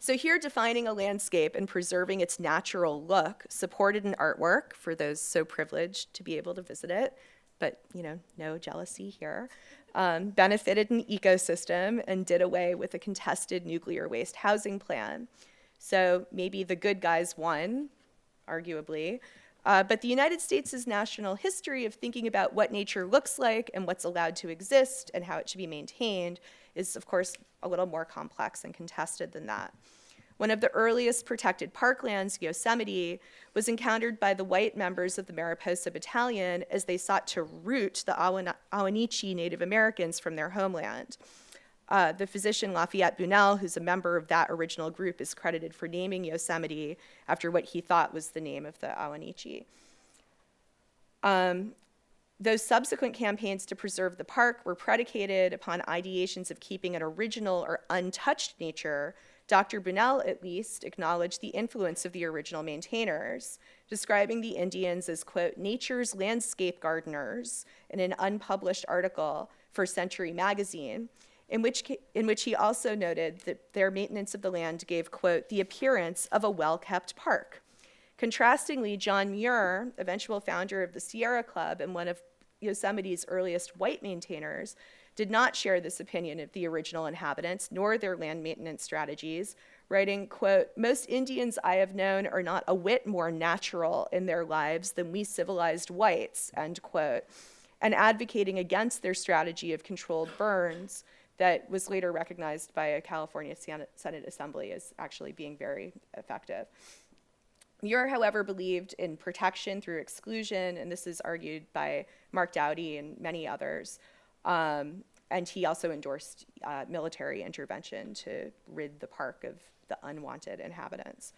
So here, defining a landscape and preserving its natural look supported an artwork for those so privileged to be able to visit it, but no jealousy here, benefited an ecosystem and did away with a contested nuclear waste housing plan. So maybe the good guys won, arguably, but the United States' national history of thinking about what nature looks like and what's allowed to exist and how it should be maintained is, of course, a little more complex and contested than that. One of the earliest protected parklands, Yosemite, was encountered by the white members of the Mariposa Battalion as they sought to root the Awanichi Native Americans from their homeland. The physician Lafayette Bunel, who's a member of that original group, is credited for naming Yosemite after what he thought was the name of the Awanichi. Those subsequent campaigns to preserve the park were predicated upon ideations of keeping an original or untouched nature. Dr. Bunel, at least, acknowledged the influence of the original maintainers, describing the Indians as, quote, nature's landscape gardeners in an unpublished article for Century Magazine, in which he also noted that their maintenance of the land gave, quote, the appearance of a well-kept park. Contrastingly, John Muir, eventual founder of the Sierra Club and one of Yosemite's earliest white maintainers, did not share this opinion of the original inhabitants nor their land maintenance strategies, writing, quote, most Indians I have known are not a whit more natural in their lives than we civilized whites, end quote, and advocating against their strategy of controlled burns that was later recognized by a California Senate Assembly as actually being very effective. Muir, however, believed in protection through exclusion, and this is argued by Mark Dowdy and many others. And he also endorsed military intervention to rid the park of the unwanted inhabitants.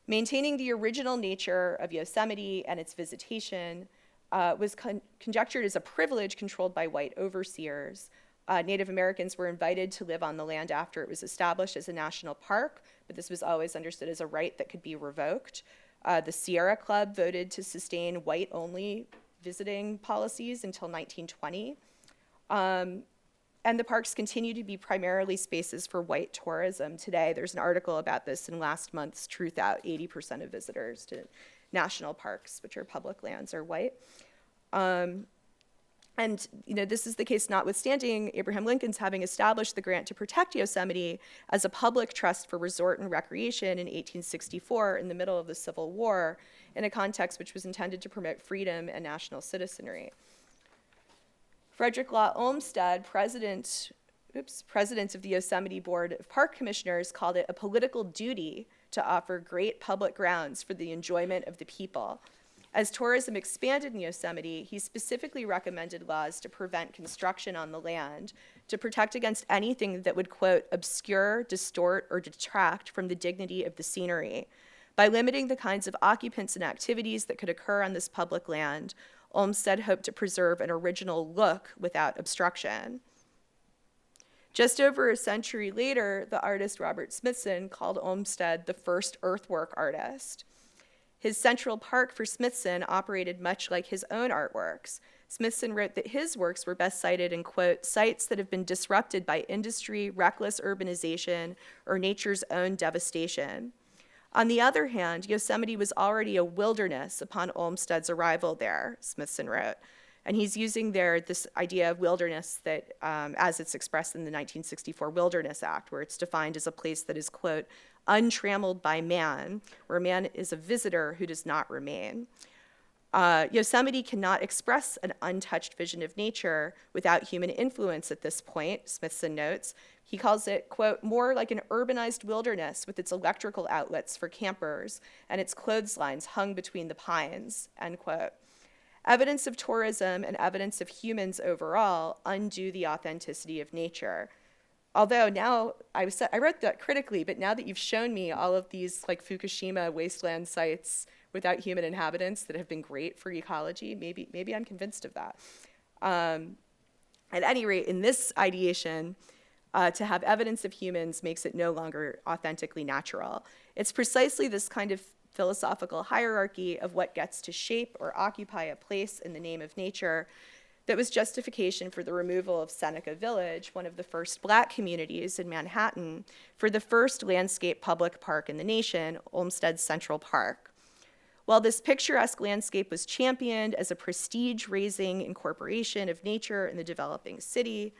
Maintaining the original nature of Yosemite and its visitation was conjectured as a privilege controlled by white overseers. Native Americans were invited to live on the land after it was established as a national park, but this was always understood as a right that could be revoked. The Sierra Club voted to sustain white-only visiting policies until 1920. And the parks continue to be primarily spaces for white tourism today. There's an article about this in last month's Truth Out. 80% of visitors to national parks, which are public lands, are white. And this is the case notwithstanding Abraham Lincoln's having established the grant to protect Yosemite as a public trust for resort and recreation in 1864 in the middle of the Civil War, in a context which was intended to promote freedom and national citizenry. Frederick Law Olmsted, president of the Yosemite Board of Park Commissioners, called it a political duty to offer great public grounds for the enjoyment of the people. As tourism expanded in Yosemite, he specifically recommended laws to prevent construction on the land, to protect against anything that would, quote, obscure, distort, or detract from the dignity of the scenery. By limiting the kinds of occupants and activities that could occur on this public land, Olmsted hoped to preserve an original look without obstruction. Just over a century later, the artist Robert Smithson called Olmsted the first earthwork artist. His Central Park for Smithson operated much like his own artworks. Smithson wrote that his works were best cited in, quote, sites that have been disrupted by industry, reckless urbanization, or nature's own devastation. On the other hand, Yosemite was already a wilderness upon Olmsted's arrival there, Smithson wrote. And he's using there this idea of wilderness that, as it's expressed in the 1964 Wilderness Act, where it's defined as a place that is, quote, untrammeled by man, where man is a visitor who does not remain. Yosemite cannot express an untouched vision of nature without human influence at this point, Smithson notes. He calls it, quote, more like an urbanized wilderness with its electrical outlets for campers and its clotheslines hung between the pines, end quote. Evidence of tourism and evidence of humans overall undo the authenticity of nature. Although now, I wrote that critically, but now that you've shown me all of these like Fukushima wasteland sites without human inhabitants that have been great for ecology, maybe I'm convinced of that. At any rate, in this ideation, to have evidence of humans makes it no longer authentically natural. It's precisely this kind of philosophical hierarchy of what gets to shape or occupy a place in the name of nature that was justification for the removal of Seneca Village, one of the first Black communities in Manhattan, for the first landscape public park in the nation, Olmsted's Central Park. While this picturesque landscape was championed as a prestige-raising incorporation of nature in the developing city,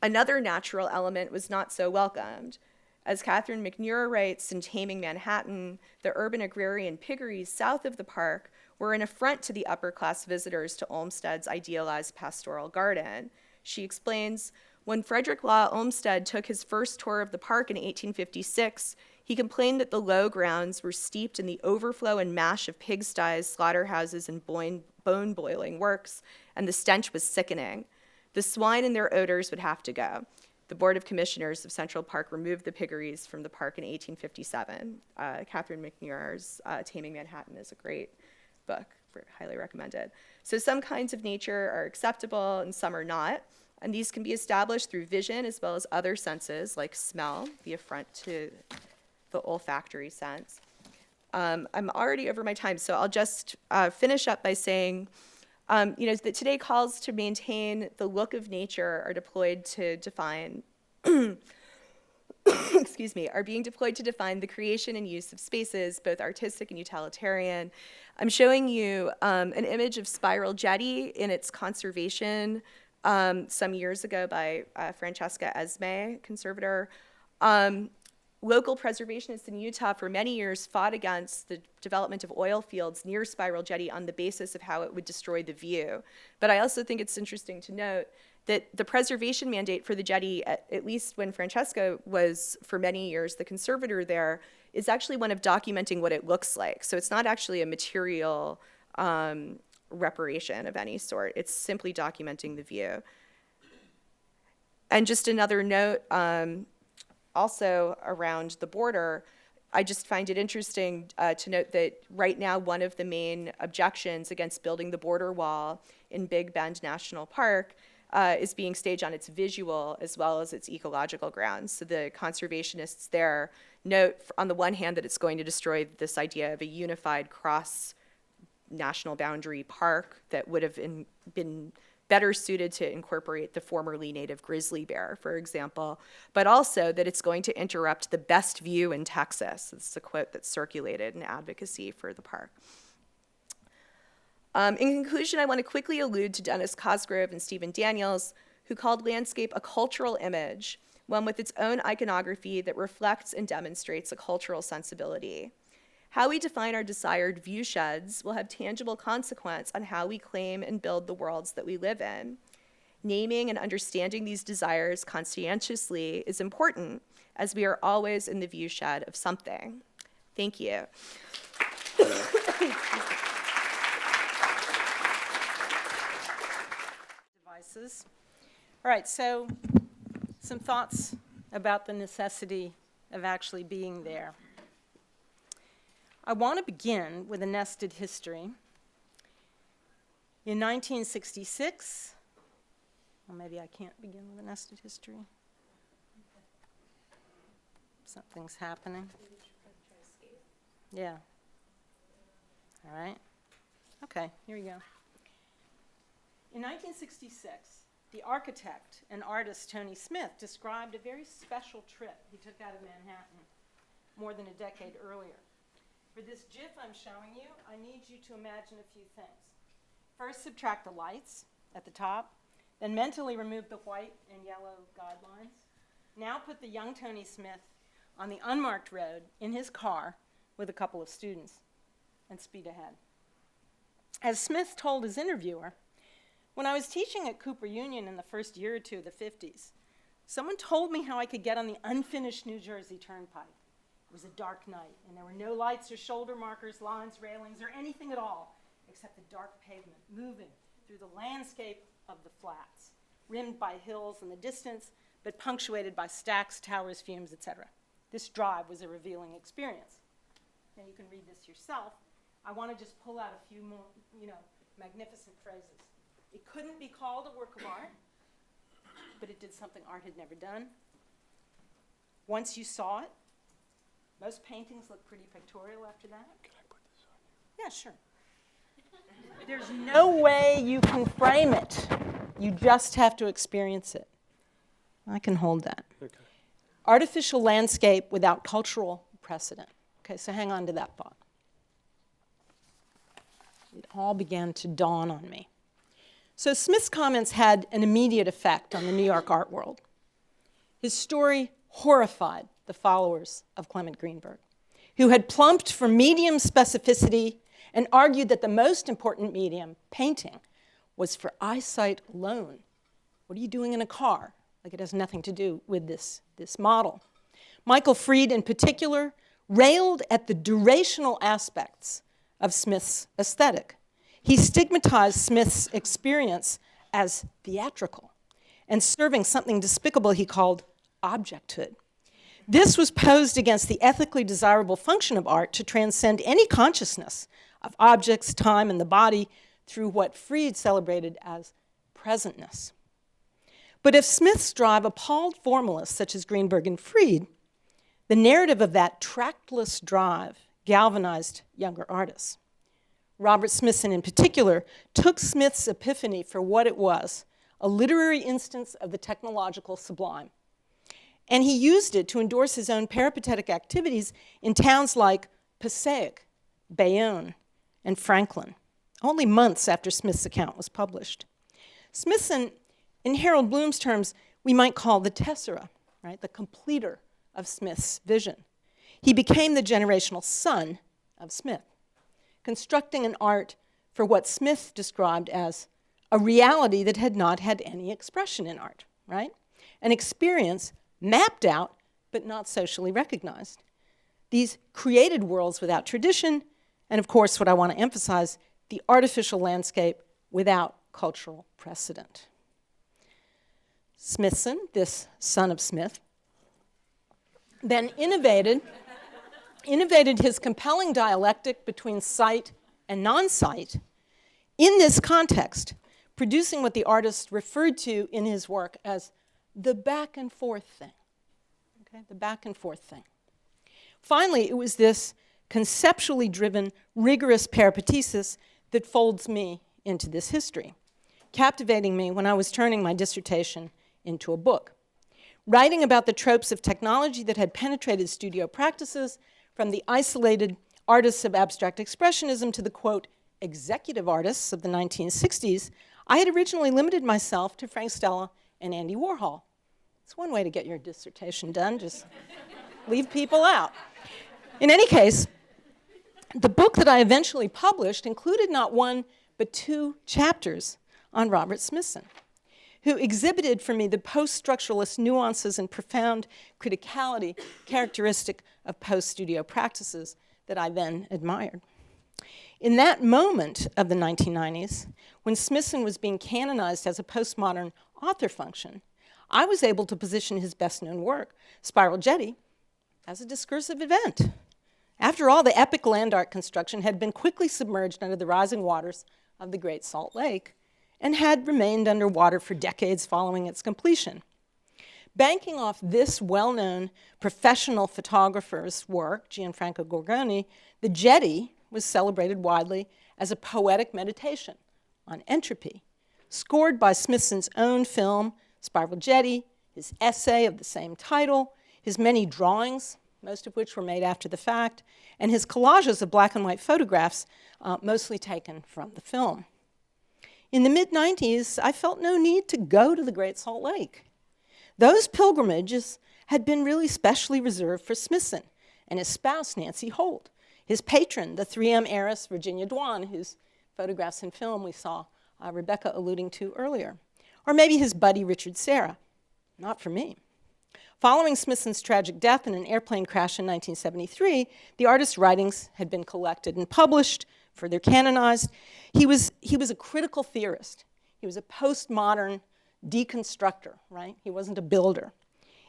another natural element was not so welcomed. As Catherine McNear writes in Taming Manhattan, the urban agrarian piggeries south of the park were an affront to the upper-class visitors to Olmsted's idealized pastoral garden. She explains, when Frederick Law Olmsted took his first tour of the park in 1856, he complained that the low grounds were steeped in the overflow and mash of pigsties, slaughterhouses, and bone-boiling works, and the stench was sickening. The swine and their odors would have to go. The Board of Commissioners of Central Park removed the piggeries from the park in 1857. Catherine McNear's Taming Manhattan is a great book, highly recommended. So some kinds of nature are acceptable and some are not, and these can be established through vision as well as other senses like smell, the affront to the olfactory sense. I'm already over my time, so I'll just finish up by saying that today calls to maintain the look of nature are deployed to define, are being deployed to define the creation and use of spaces, both artistic and utilitarian. I'm showing you an image of Spiral Jetty in its conservation some years ago by Francesca Esme, conservator. Local preservationists in Utah for many years fought against the development of oil fields near Spiral Jetty on the basis of how it would destroy the view. But I also think it's interesting to note that the preservation mandate for the jetty, at least when Francesca was for many years the conservator there, is actually one of documenting what it looks like. So it's not actually a material reparation of any sort. It's simply documenting the view. And just another note, also around the border, I just find it interesting to note that right now one of the main objections against building the border wall in Big Bend National Park is being staged on its visual as well as its ecological grounds. So the conservationists there note on the one hand that it's going to destroy this idea of a unified cross-national boundary park that would have been better suited to incorporate the formerly native grizzly bear, for example, but also that it's going to interrupt the best view in Texas. It's a quote that's circulated in advocacy for the park. In conclusion, I want to quickly allude to Dennis Cosgrove and Stephen Daniels, who called landscape a cultural image, one with its own iconography that reflects and demonstrates a cultural sensibility. How we define our desired viewsheds will have tangible consequence on how we claim and build the worlds that we live in. Naming and understanding these desires conscientiously is important, as we are always in the viewshed of something. Thank you. Devices. All right, so some thoughts about the necessity of actually being there. I want to begin with a nested history. In 1966, well, maybe I can't begin with a nested history. Something's happening. Yeah. All right. Okay, here we go. In 1966, the architect and artist Tony Smith described a very special trip he took out of Manhattan more than a decade earlier. For this GIF I'm showing you, I need you to imagine a few things. First, subtract the lights at the top, then mentally remove the white and yellow guidelines. Now put the young Tony Smith on the unmarked road in his car with a couple of students and speed ahead. As Smith told his interviewer, when I was teaching at Cooper Union in the first year or two of the 50s, someone told me how I could get on the unfinished New Jersey Turnpike. It was a dark night, and there were no lights or shoulder markers, lines, railings, or anything at all, except the dark pavement moving through the landscape of the flats, rimmed by hills in the distance, but punctuated by stacks, towers, fumes, etc. This drive was a revealing experience. Now you can read this yourself. I want to just pull out a few more, magnificent phrases. It couldn't be called a work of art, but it did something art had never done. Once you saw it, most paintings look pretty pictorial after that. Can I put this on you? Yeah, sure. There's no way you can frame it. You just have to experience it. I can hold that. Okay. Artificial landscape without cultural precedent. Okay, so hang on to that thought. It all began to dawn on me. So Smith's comments had an immediate effect on the New York art world. His story horrified the followers of Clement Greenberg, who had plumped for medium specificity and argued that the most important medium, painting, was for eyesight alone. What are you doing in a car? Like it has nothing to do with this model. Michael Fried, in particular, railed at the durational aspects of Smith's aesthetic. He stigmatized Smith's experience as theatrical and serving something despicable he called objecthood. This was posed against the ethically desirable function of art to transcend any consciousness of objects, time, and the body through what Fried celebrated as presentness. But if Smith's drive appalled formalists such as Greenberg and Fried, the narrative of that tractless drive galvanized younger artists. Robert Smithson, in particular, took Smith's epiphany for what it was, a literary instance of the technological sublime. And he used it to endorse his own peripatetic activities in towns like Passaic, Bayonne, and Franklin, only months after Smith's account was published. Smithson, in Harold Bloom's terms, we might call the tessera, right, the completer of Smith's vision. He became the generational son of Smith, constructing an art for what Smith described as a reality that had not had any expression in art, right? An experience mapped out but not socially recognized. These created worlds without tradition, and of course, what I want to emphasize, the artificial landscape without cultural precedent. Smithson, this son of Smith, then innovated his compelling dialectic between sight and non-sight in this context, producing what the artist referred to in his work as the back and forth thing. Okay, the back and forth thing. Finally, it was this conceptually driven, rigorous peripatesis that folds me into this history, captivating me when I was turning my dissertation into a book. Writing about the tropes of technology that had penetrated studio practices, from the isolated artists of abstract expressionism to the, quote, executive artists of the 1960s, I had originally limited myself to Frank Stella and Andy Warhol. It's one way to get your dissertation done, just leave people out. In any case, the book that I eventually published included not one, but two chapters on Robert Smithson, who exhibited for me the post-structuralist nuances and profound criticality characteristic of post-studio practices that I then admired. In that moment of the 1990s, when Smithson was being canonized as a postmodern author function, I was able to position his best-known work, Spiral Jetty, as a discursive event. After all, the epic land art construction had been quickly submerged under the rising waters of the Great Salt Lake and had remained underwater for decades following its completion. Banking off this well-known professional photographer's work, Gianfranco Gorgoni, the Jetty was celebrated widely as a poetic meditation on entropy, scored by Smithson's own film, Spiral Jetty, his essay of the same title, his many drawings, most of which were made after the fact, and his collages of black and white photographs, mostly taken from the film. In the mid-90s, I felt no need to go to the Great Salt Lake. Those pilgrimages had been really specially reserved for Smithson and his spouse, Nancy Holt, his patron, the 3M heiress, Virginia Dwan, whose photographs and film we saw Rebecca alluding to earlier, or maybe his buddy, Richard Serra. Not for me. Following Smithson's tragic death in an airplane crash in 1973, the artist's writings had been collected and published, further canonized. He was a critical theorist. He was a postmodern deconstructor, right? He wasn't a builder.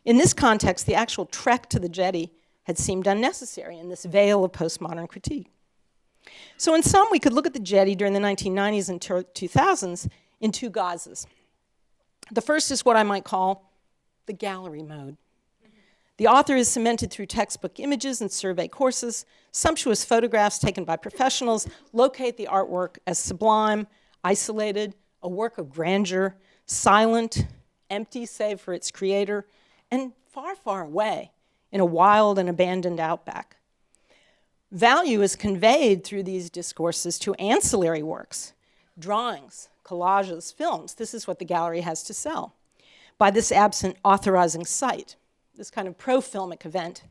In this context, the actual trek to the Jetty had seemed unnecessary in this veil of postmodern critique. So in sum, we could look at the Jetty during the 1990s and 2000s in two guises. The first is what I might call the gallery mode. The author is cemented through textbook images and survey courses. Sumptuous photographs taken by professionals locate the artwork as sublime, isolated, a work of grandeur, silent, empty save for its creator, and far, far away in a wild and abandoned outback. Value is conveyed through these discourses to ancillary works, drawings, collages, films. This is what the gallery has to sell. By this absent authorizing site, this kind of pro-filmic event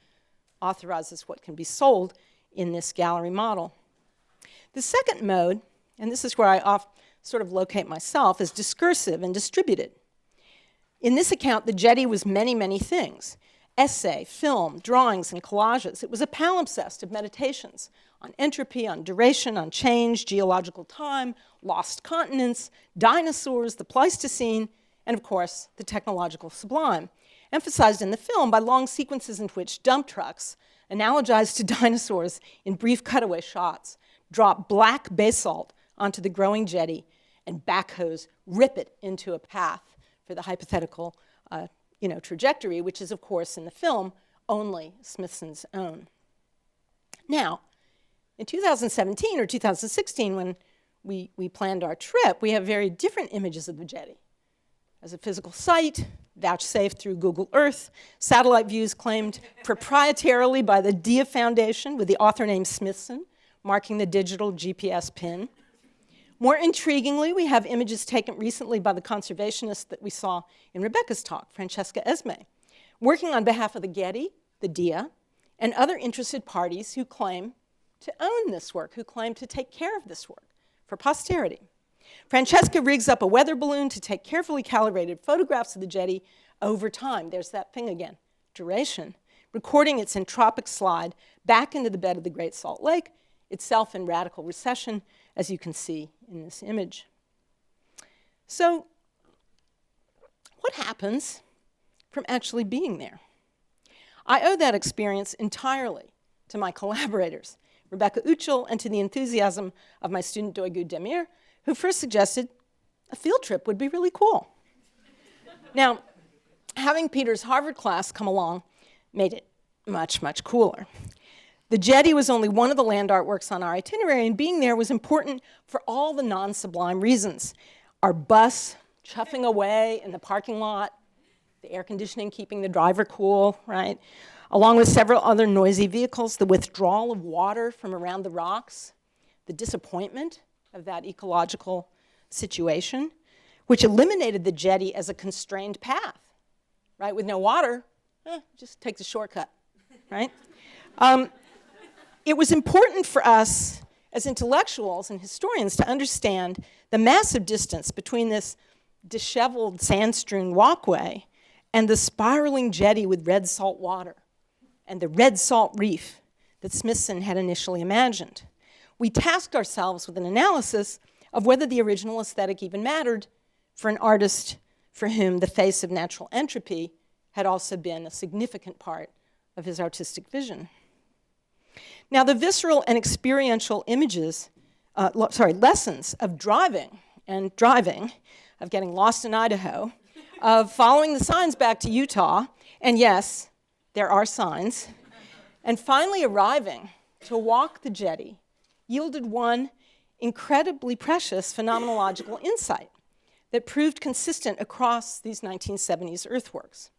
authorizes what can be sold in this gallery model. The second mode, and this is where I sort of locate myself, is discursive and distributed. In this account, the Jetty was many, many things: essay, film, drawings, and collages. It was a palimpsest of meditations on entropy, on duration, on change, geological time, lost continents, dinosaurs, the Pleistocene, and of course, the technological sublime, emphasized in the film by long sequences in which dump trucks, analogized to dinosaurs in brief cutaway shots, drop black basalt onto the growing jetty and backhoes rip it into a path for the hypothetical trajectory, which is, of course, in the film, only Smithson's own. Now, in 2017 or 2016, when we planned our trip, we have very different images of the jetty. As a physical site, vouchsafed through Google Earth, satellite views claimed proprietarily by the Dia Foundation with the author name Smithson, marking the digital GPS pin. More intriguingly, we have images taken recently by the conservationist that we saw in Rebecca's talk, Francesca Esme, working on behalf of the Getty, the Dia, and other interested parties who claim to own this work, who claim to take care of this work for posterity. Francesca rigs up a weather balloon to take carefully calibrated photographs of the jetty over time. There's that thing again, duration, recording its entropic slide back into the bed of the Great Salt Lake, itself in radical recession, as you can see in this image. So, what happens from actually being there? I owe that experience entirely to my collaborators, Rebecca Uchill, and to the enthusiasm of my student Doigu Demir, who first suggested a field trip would be really cool. Now, having Peter's Harvard class come along made it much, much cooler. The jetty was only one of the land artworks on our itinerary, and being there was important for all the non-sublime reasons. Our bus chuffing away in the parking lot, the air conditioning keeping the driver cool, right? Along with several other noisy vehicles, the withdrawal of water from around the rocks, the disappointment of that ecological situation, which eliminated the jetty as a constrained path, right? With no water, just take the shortcut, right? It was important for us as intellectuals and historians to understand the massive distance between this disheveled sand-strewn walkway and the spiraling jetty with red salt water and the red salt reef that Smithson had initially imagined. We tasked ourselves with an analysis of whether the original aesthetic even mattered for an artist for whom the face of natural entropy had also been a significant part of his artistic vision. Now, the visceral and experiential lessons of driving, of getting lost in Idaho, of following the signs back to Utah, and yes, there are signs, and finally arriving to walk the jetty yielded one incredibly precious phenomenological insight that proved consistent across these 1970s earthworks.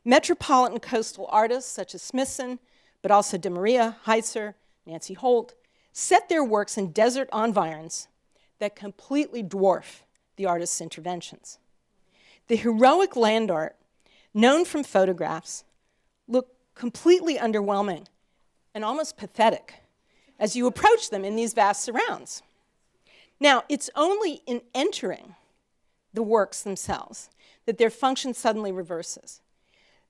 Metropolitan coastal artists such as Smithson, but also De Maria, Heitzer, Nancy Holt, set their works in desert environs that completely dwarf the artist's interventions. The heroic land art, known from photographs, look completely underwhelming and almost pathetic as you approach them in these vast surrounds. Now, it's only in entering the works themselves that their function suddenly reverses.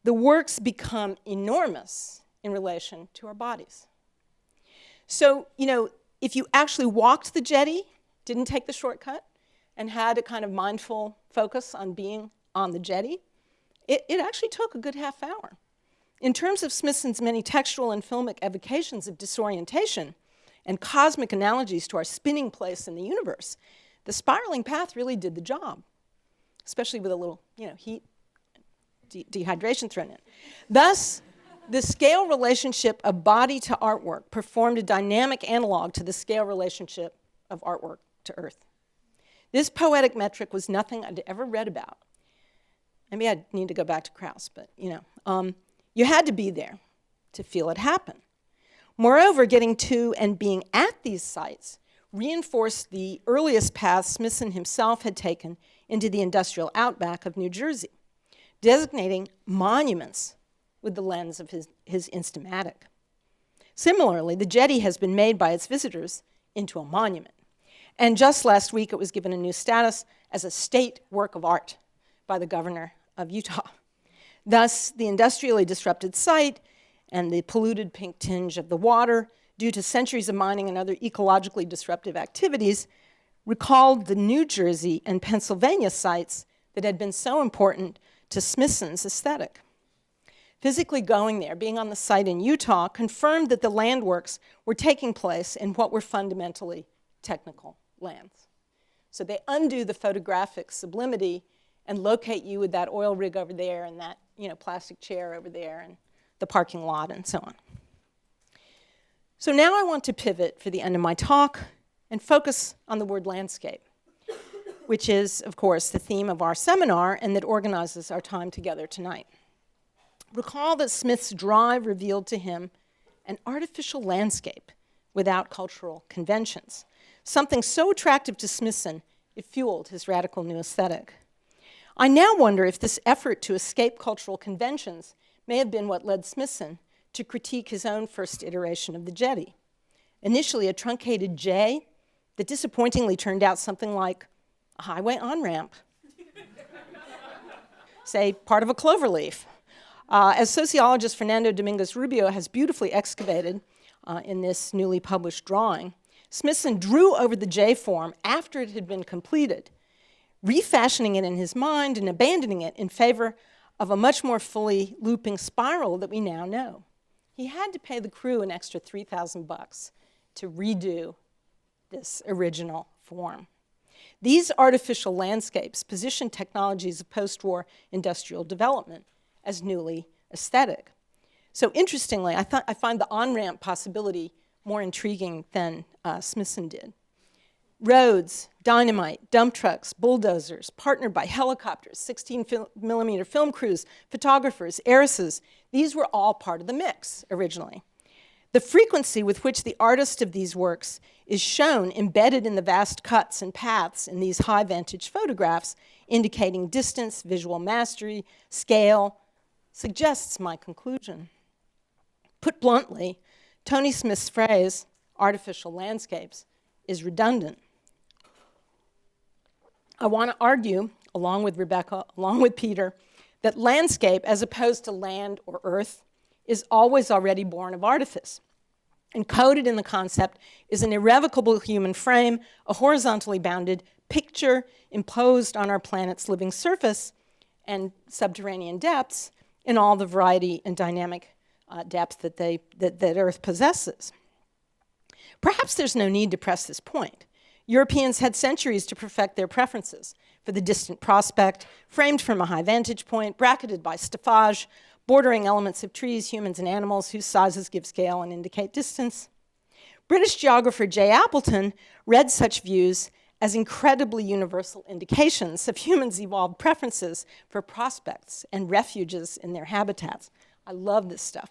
The works become enormous in relation to our bodies. So, if you actually walked the jetty, didn't take the shortcut, and had a kind of mindful focus on being on the jetty, it actually took a good half hour. In terms of Smithson's many textual and filmic evocations of disorientation and cosmic analogies to our spinning place in the universe, the spiraling path really did the job, especially with a little, heat, dehydration thrown in. Thus, the scale relationship of body to artwork performed a dynamic analog to the scale relationship of artwork to earth. This poetic metric was nothing I'd ever read about. Maybe I need to go back to Krauss, but you had to be there to feel it happen. Moreover, getting to and being at these sites reinforced the earliest path Smithson himself had taken into the industrial outback of New Jersey, designating monuments with the lens of his instamatic. Similarly, the jetty has been made by its visitors into a monument. And just last week, it was given a new status as a state work of art by the governor of Utah. Thus, the industrially disrupted site and the polluted pink tinge of the water due to centuries of mining and other ecologically disruptive activities recalled the New Jersey and Pennsylvania sites that had been so important to Smithson's aesthetic. Physically going there, being on the site in Utah, confirmed that the landworks were taking place in what were fundamentally technical lands. So they undo the photographic sublimity and locate you with that oil rig over there and that plastic chair over there and the parking lot and so on. So now I want to pivot for the end of my talk and focus on the word landscape, which is, of course, the theme of our seminar and that organizes our time together tonight. Recall that Smith's drive revealed to him an artificial landscape without cultural conventions, something so attractive to Smithson it fueled his radical new aesthetic. I now wonder if this effort to escape cultural conventions may have been what led Smithson to critique his own first iteration of the jetty. Initially a truncated J that disappointingly turned out something like a highway on-ramp, say part of a clover leaf. As sociologist Fernando Dominguez-Rubio has beautifully excavated in this newly published drawing, Smithson drew over the J form after it had been completed, refashioning it in his mind and abandoning it in favor of a much more fully looping spiral that we now know. He had to pay the crew an extra $3,000 to redo this original form. These artificial landscapes position technologies of post-war industrial development as newly aesthetic. So interestingly, I find the on-ramp possibility more intriguing than Smithson did. Roads, dynamite, dump trucks, bulldozers, partnered by helicopters, 16-millimeter film crews, photographers, heiresses, these were all part of the mix originally. The frequency with which the artist of these works is shown embedded in the vast cuts and paths in these high vantage photographs, indicating distance, visual mastery, scale, suggests my conclusion. Put bluntly, Tony Smith's phrase, artificial landscapes, is redundant. I want to argue, along with Rebecca, along with Peter, that landscape, as opposed to land or earth, is always already born of artifice. Encoded in the concept is an irrevocable human frame, a horizontally bounded picture imposed on our planet's living surface and subterranean depths in all the variety and dynamic depth that Earth possesses. Perhaps there's no need to press this point. Europeans had centuries to perfect their preferences for the distant prospect, framed from a high vantage point, bracketed by staffage, bordering elements of trees, humans, and animals whose sizes give scale and indicate distance. British geographer J. Appleton read such views as incredibly universal indications of humans' evolved preferences for prospects and refuges in their habitats. I love this stuff.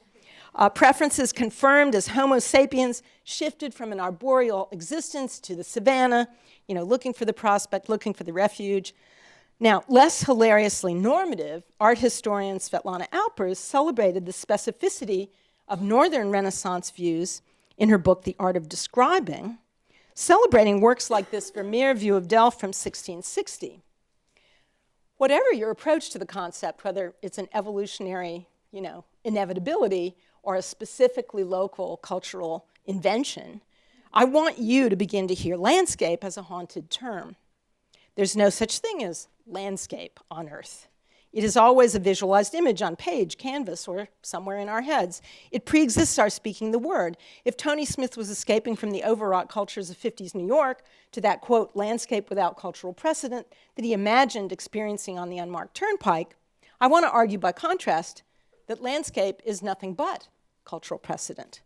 Preferences confirmed as Homo sapiens shifted from an arboreal existence to the savanna, looking for the prospect, looking for the refuge. Now, less hilariously normative, art historian Svetlana Alpers celebrated the specificity of Northern Renaissance views in her book, The Art of Describing, celebrating works like this Vermeer view of Delft from 1660. Whatever your approach to the concept, whether it's an evolutionary, inevitability or a specifically local cultural invention, I want you to begin to hear landscape as a haunted term. There's no such thing as landscape on Earth. It is always a visualized image on page, canvas, or somewhere in our heads. It preexists our speaking the word. If Tony Smith was escaping from the overwrought cultures of 50s New York to that, quote, landscape without cultural precedent that he imagined experiencing on the unmarked turnpike, I want to argue by contrast that landscape is nothing but cultural precedent.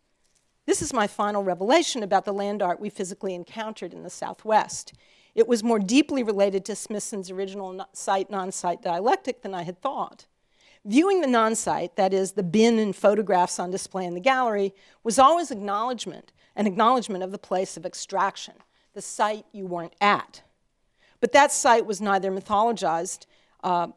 This is my final revelation about the land art we physically encountered in the Southwest. It was more deeply related to Smithson's original site-non-site dialectic than I had thought. Viewing the non-site, that is, the bin and photographs on display in the gallery, was always an acknowledgement of the place of extraction, the site you weren't at. But that site was neither mythologized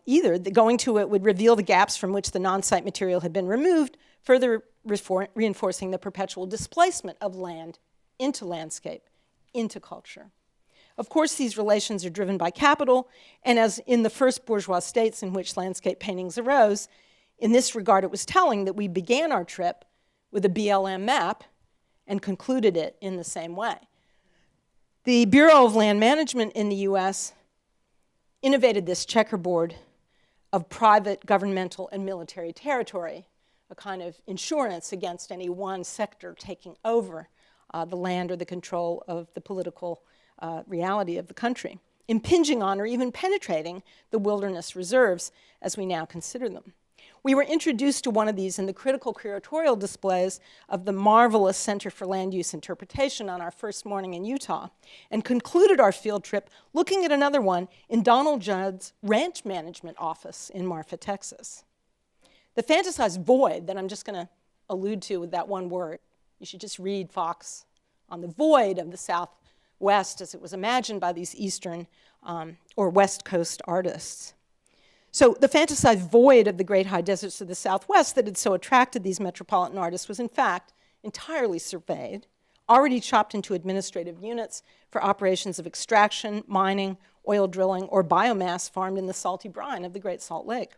either. Going to it would reveal the gaps from which the non-site material had been removed, further reinforcing the perpetual displacement of land into landscape, into culture. Of course, these relations are driven by capital, and as in the first bourgeois states in which landscape paintings arose, in this regard it was telling that we began our trip with a BLM map and concluded it in the same way. The Bureau of Land Management in the US innovated this checkerboard of private, governmental, and military territory, a kind of insurance against any one sector taking over the land or the control of the political reality of the country, impinging on or even penetrating the wilderness reserves as we now consider them. We were introduced to one of these in the critical curatorial displays of the marvelous Center for Land Use Interpretation on our first morning in Utah, and concluded our field trip looking at another one in Donald Judd's ranch management office in Marfa, Texas. The fantasized void that I'm just going to allude to with that one word, you should just read Fox on the void of the Southwest as it was imagined by these Eastern or West Coast artists. So the fantasized void of the great high deserts of the Southwest that had so attracted these metropolitan artists was in fact entirely surveyed, already chopped into administrative units for operations of extraction, mining, oil drilling, or biomass farmed in the salty brine of the Great Salt Lake.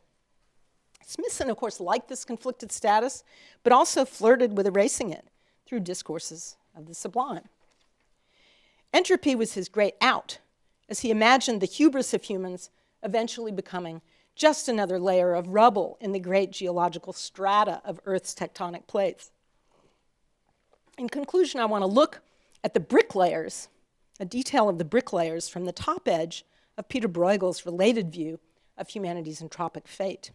Smithson, of course, liked this conflicted status, but also flirted with erasing it through discourses of the sublime. Entropy was his great out, as he imagined the hubris of humans eventually becoming just another layer of rubble in the great geological strata of Earth's tectonic plates. In conclusion, I want to look at the bricklayers, a detail of the bricklayers from the top edge of Peter Bruegel's related view of humanity's entropic fate.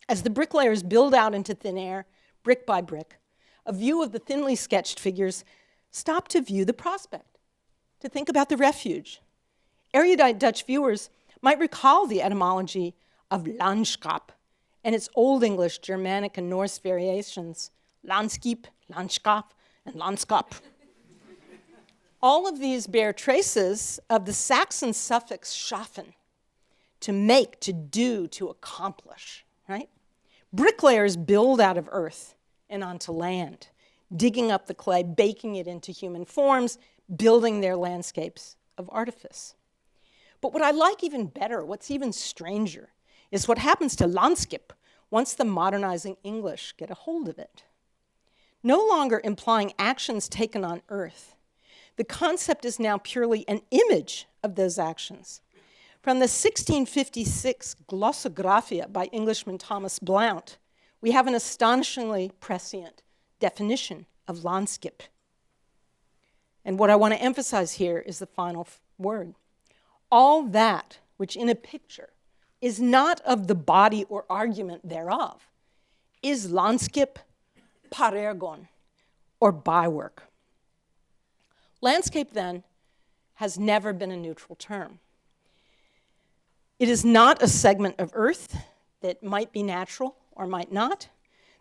As the bricklayers build out into thin air, brick by brick, a view of the thinly sketched figures stop to view the prospect, to think about the refuge. Erudite Dutch viewers might recall the etymology of landschap and its Old English, Germanic, and Norse variations, landskip, landskap, and landskap. All of these bear traces of the Saxon suffix schaffen, to make, to do, to accomplish, right? Bricklayers build out of earth and onto land, digging up the clay, baking it into human forms, building their landscapes of artifice. But what I like even better, what's even stranger, is what happens to Landskip once the modernizing English get a hold of it. No longer implying actions taken on earth, the concept is now purely an image of those actions. From the 1656 Glossographia by Englishman Thomas Blount, we have an astonishingly prescient definition of Landskip. And what I want to emphasize here is the final word. All that which in a picture is not of the body or argument thereof is Landskip, parergon, or bywork. Landscape, then, has never been a neutral term. It is not a segment of earth that might be natural or might not.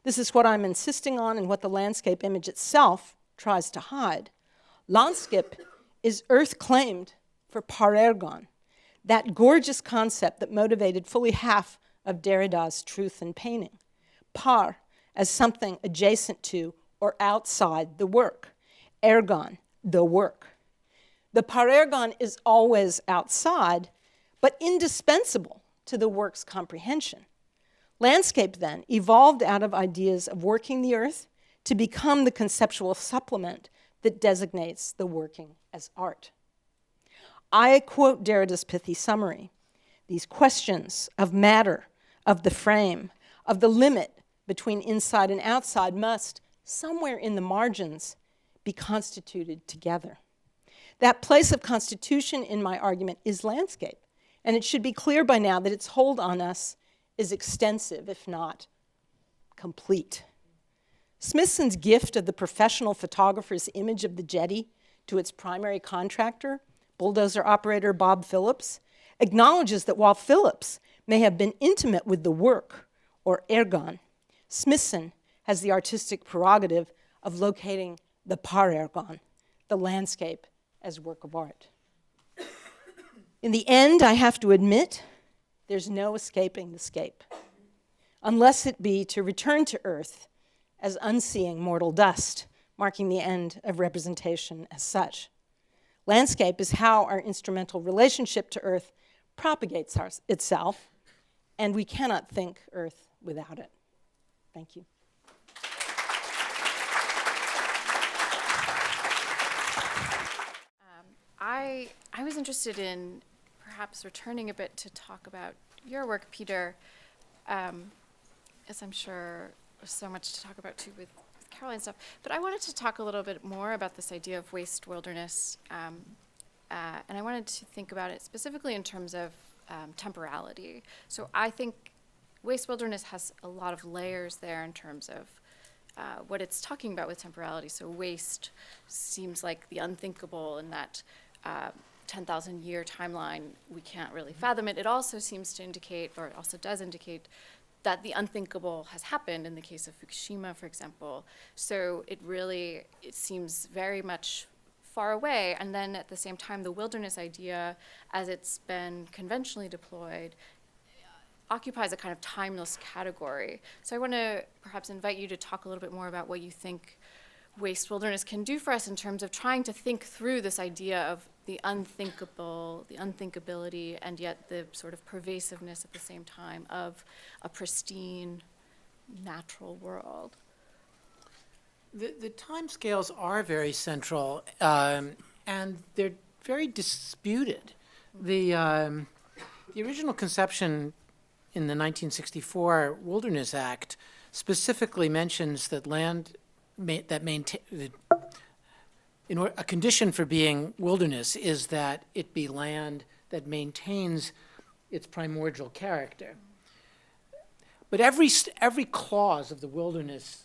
This is what I'm insisting on and what the landscape image itself tries to hide. Landskip is earth claimed for parergon, that gorgeous concept that motivated fully half of Derrida's Truth in Painting. Par as something adjacent to or outside the work. Ergon, the work. The parergon is always outside, but indispensable to the work's comprehension. Landscape, then, evolved out of ideas of working the earth to become the conceptual supplement that designates the working as art. I quote Derrida's pithy summary. These questions of matter, of the frame, of the limit between inside and outside must, somewhere in the margins, be constituted together. That place of constitution in my argument is landscape, and it should be clear by now that its hold on us is extensive, if not complete. Smithson's gift of the professional photographer's image of the jetty to its primary contractor, bulldozer operator Bob Phillips, acknowledges that while Phillips may have been intimate with the work, or ergon, Smithson has the artistic prerogative of locating the parergon, the landscape, as work of art. In the end, I have to admit, there's no escaping the scape, unless it be to return to earth as unseeing mortal dust, marking the end of representation as such. Landscape is how our instrumental relationship to earth propagates itself, and we cannot think earth without it. Thank you. I was interested in perhaps returning a bit to talk about your work, Peter, as I'm sure there's so much to talk about too with Caroline stuff. But I wanted to talk a little bit more about this idea of waste wilderness, and I wanted to think about it specifically in terms of temporality. So I think waste wilderness has a lot of layers there in terms of what it's talking about with temporality. So waste seems like the unthinkable in that 10,000-year timeline, we can't really fathom it. It also seems to indicate, or it also does indicate, that the unthinkable has happened in the case of Fukushima, for example. So it seems very much far away. And then at the same time, the wilderness idea, as it's been conventionally deployed, occupies a kind of timeless category. So I want to perhaps invite you to talk a little bit more about what you think waste wilderness can do for us in terms of trying to think through this idea of the unthinkable, the unthinkability, and yet the sort of pervasiveness at the same time of a pristine, natural world. The timescales are very central, and they're very disputed. The original conception in the 1964 Wilderness Act specifically mentions that a condition for being wilderness is that it be land that maintains its primordial character. But every clause of the wilderness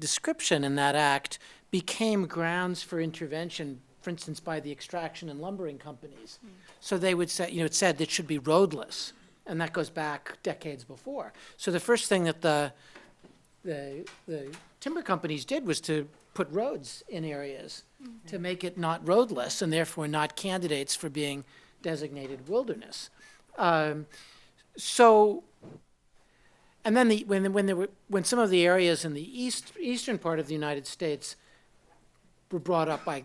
description in that act became grounds for intervention, for instance, by the extraction and lumbering companies. So they would say, it said it should be roadless, and that goes back decades before. So the first thing that the timber companies did was to put roads in areas to make it not roadless and therefore not candidates for being designated wilderness. And then when some of the areas in the eastern part of the United States were brought up by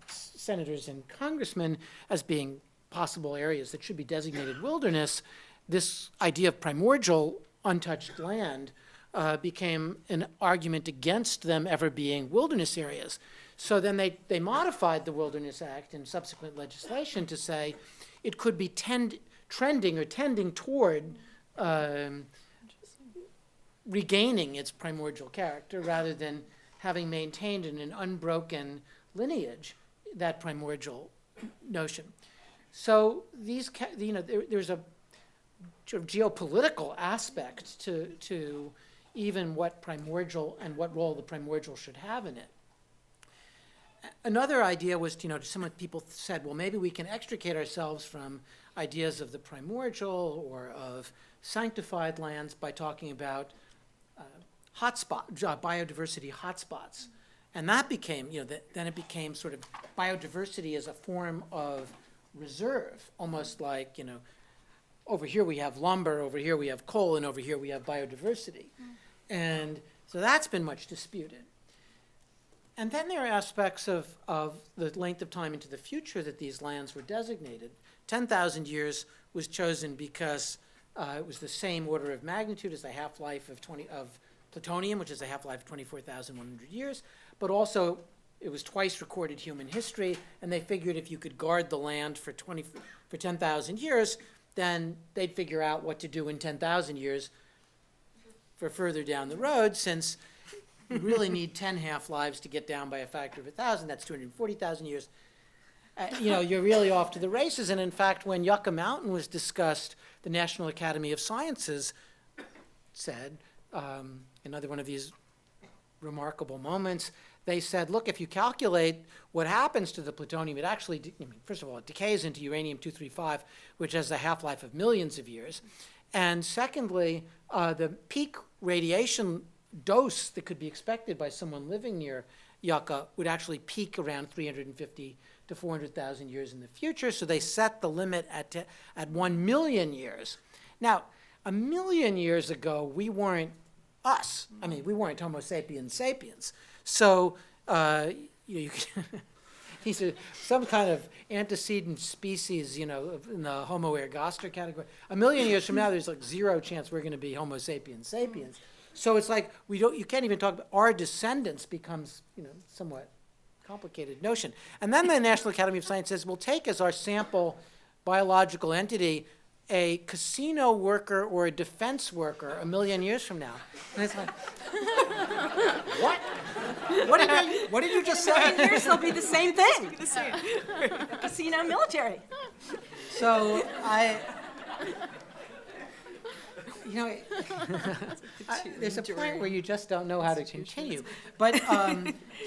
senators and congressmen as being possible areas that should be designated wilderness, this idea of primordial untouched land became an argument against them ever being wilderness areas. So then they modified the Wilderness Act in subsequent legislation to say it could be tending toward regaining its primordial character rather than having maintained in an unbroken lineage that primordial notion. So there's a sort of geopolitical aspect to even what primordial and what role the primordial should have in it. Another idea was, some people said, well, maybe we can extricate ourselves from ideas of the primordial or of sanctified lands by talking about biodiversity hotspots. And that became, then it became sort of biodiversity as a form of reserve, almost like, over here we have lumber, over here we have coal, and over here we have biodiversity. And so that's been much disputed. And then there are aspects of the length of time into the future that these lands were designated. 10,000 years was chosen because it was the same order of magnitude as the half-life of plutonium, which is a half-life of 24,100 years, but also it was twice recorded human history, and they figured if you could guard the land for 10,000 years, then they'd figure out what to do in 10,000 years for further down the road, since you really need 10 half-lives to get down by a factor of 1,000. That's 240,000 years. You're really off to the races. And in fact, when Yucca Mountain was discussed, the National Academy of Sciences said, another one of these remarkable moments, they said, look, if you calculate what happens to the plutonium, it actually, first of all, it decays into uranium-235, which has a half-life of millions of years. And secondly, the peak radiation dose that could be expected by someone living near Yucca would actually peak around 350 to 400,000 years in the future. So they set the limit at 1 million years. Now, 1 million years ago, we weren't us. I mean, we weren't Homo sapiens sapiens. So you could he's some kind of antecedent species, in the Homo ergaster category. 1 million years from now, there's like zero chance we're going to be Homo sapiens sapiens. So it's like you can't even talk about our descendants becomes, somewhat complicated notion. And then the National Academy of Science says, we'll take as our sample biological entity a casino worker or a defense worker 1 million years from now. And it's like, what? What did you just say? In years, they'll be the same thing. Casino military. So there's a point where you just don't know how to continue. But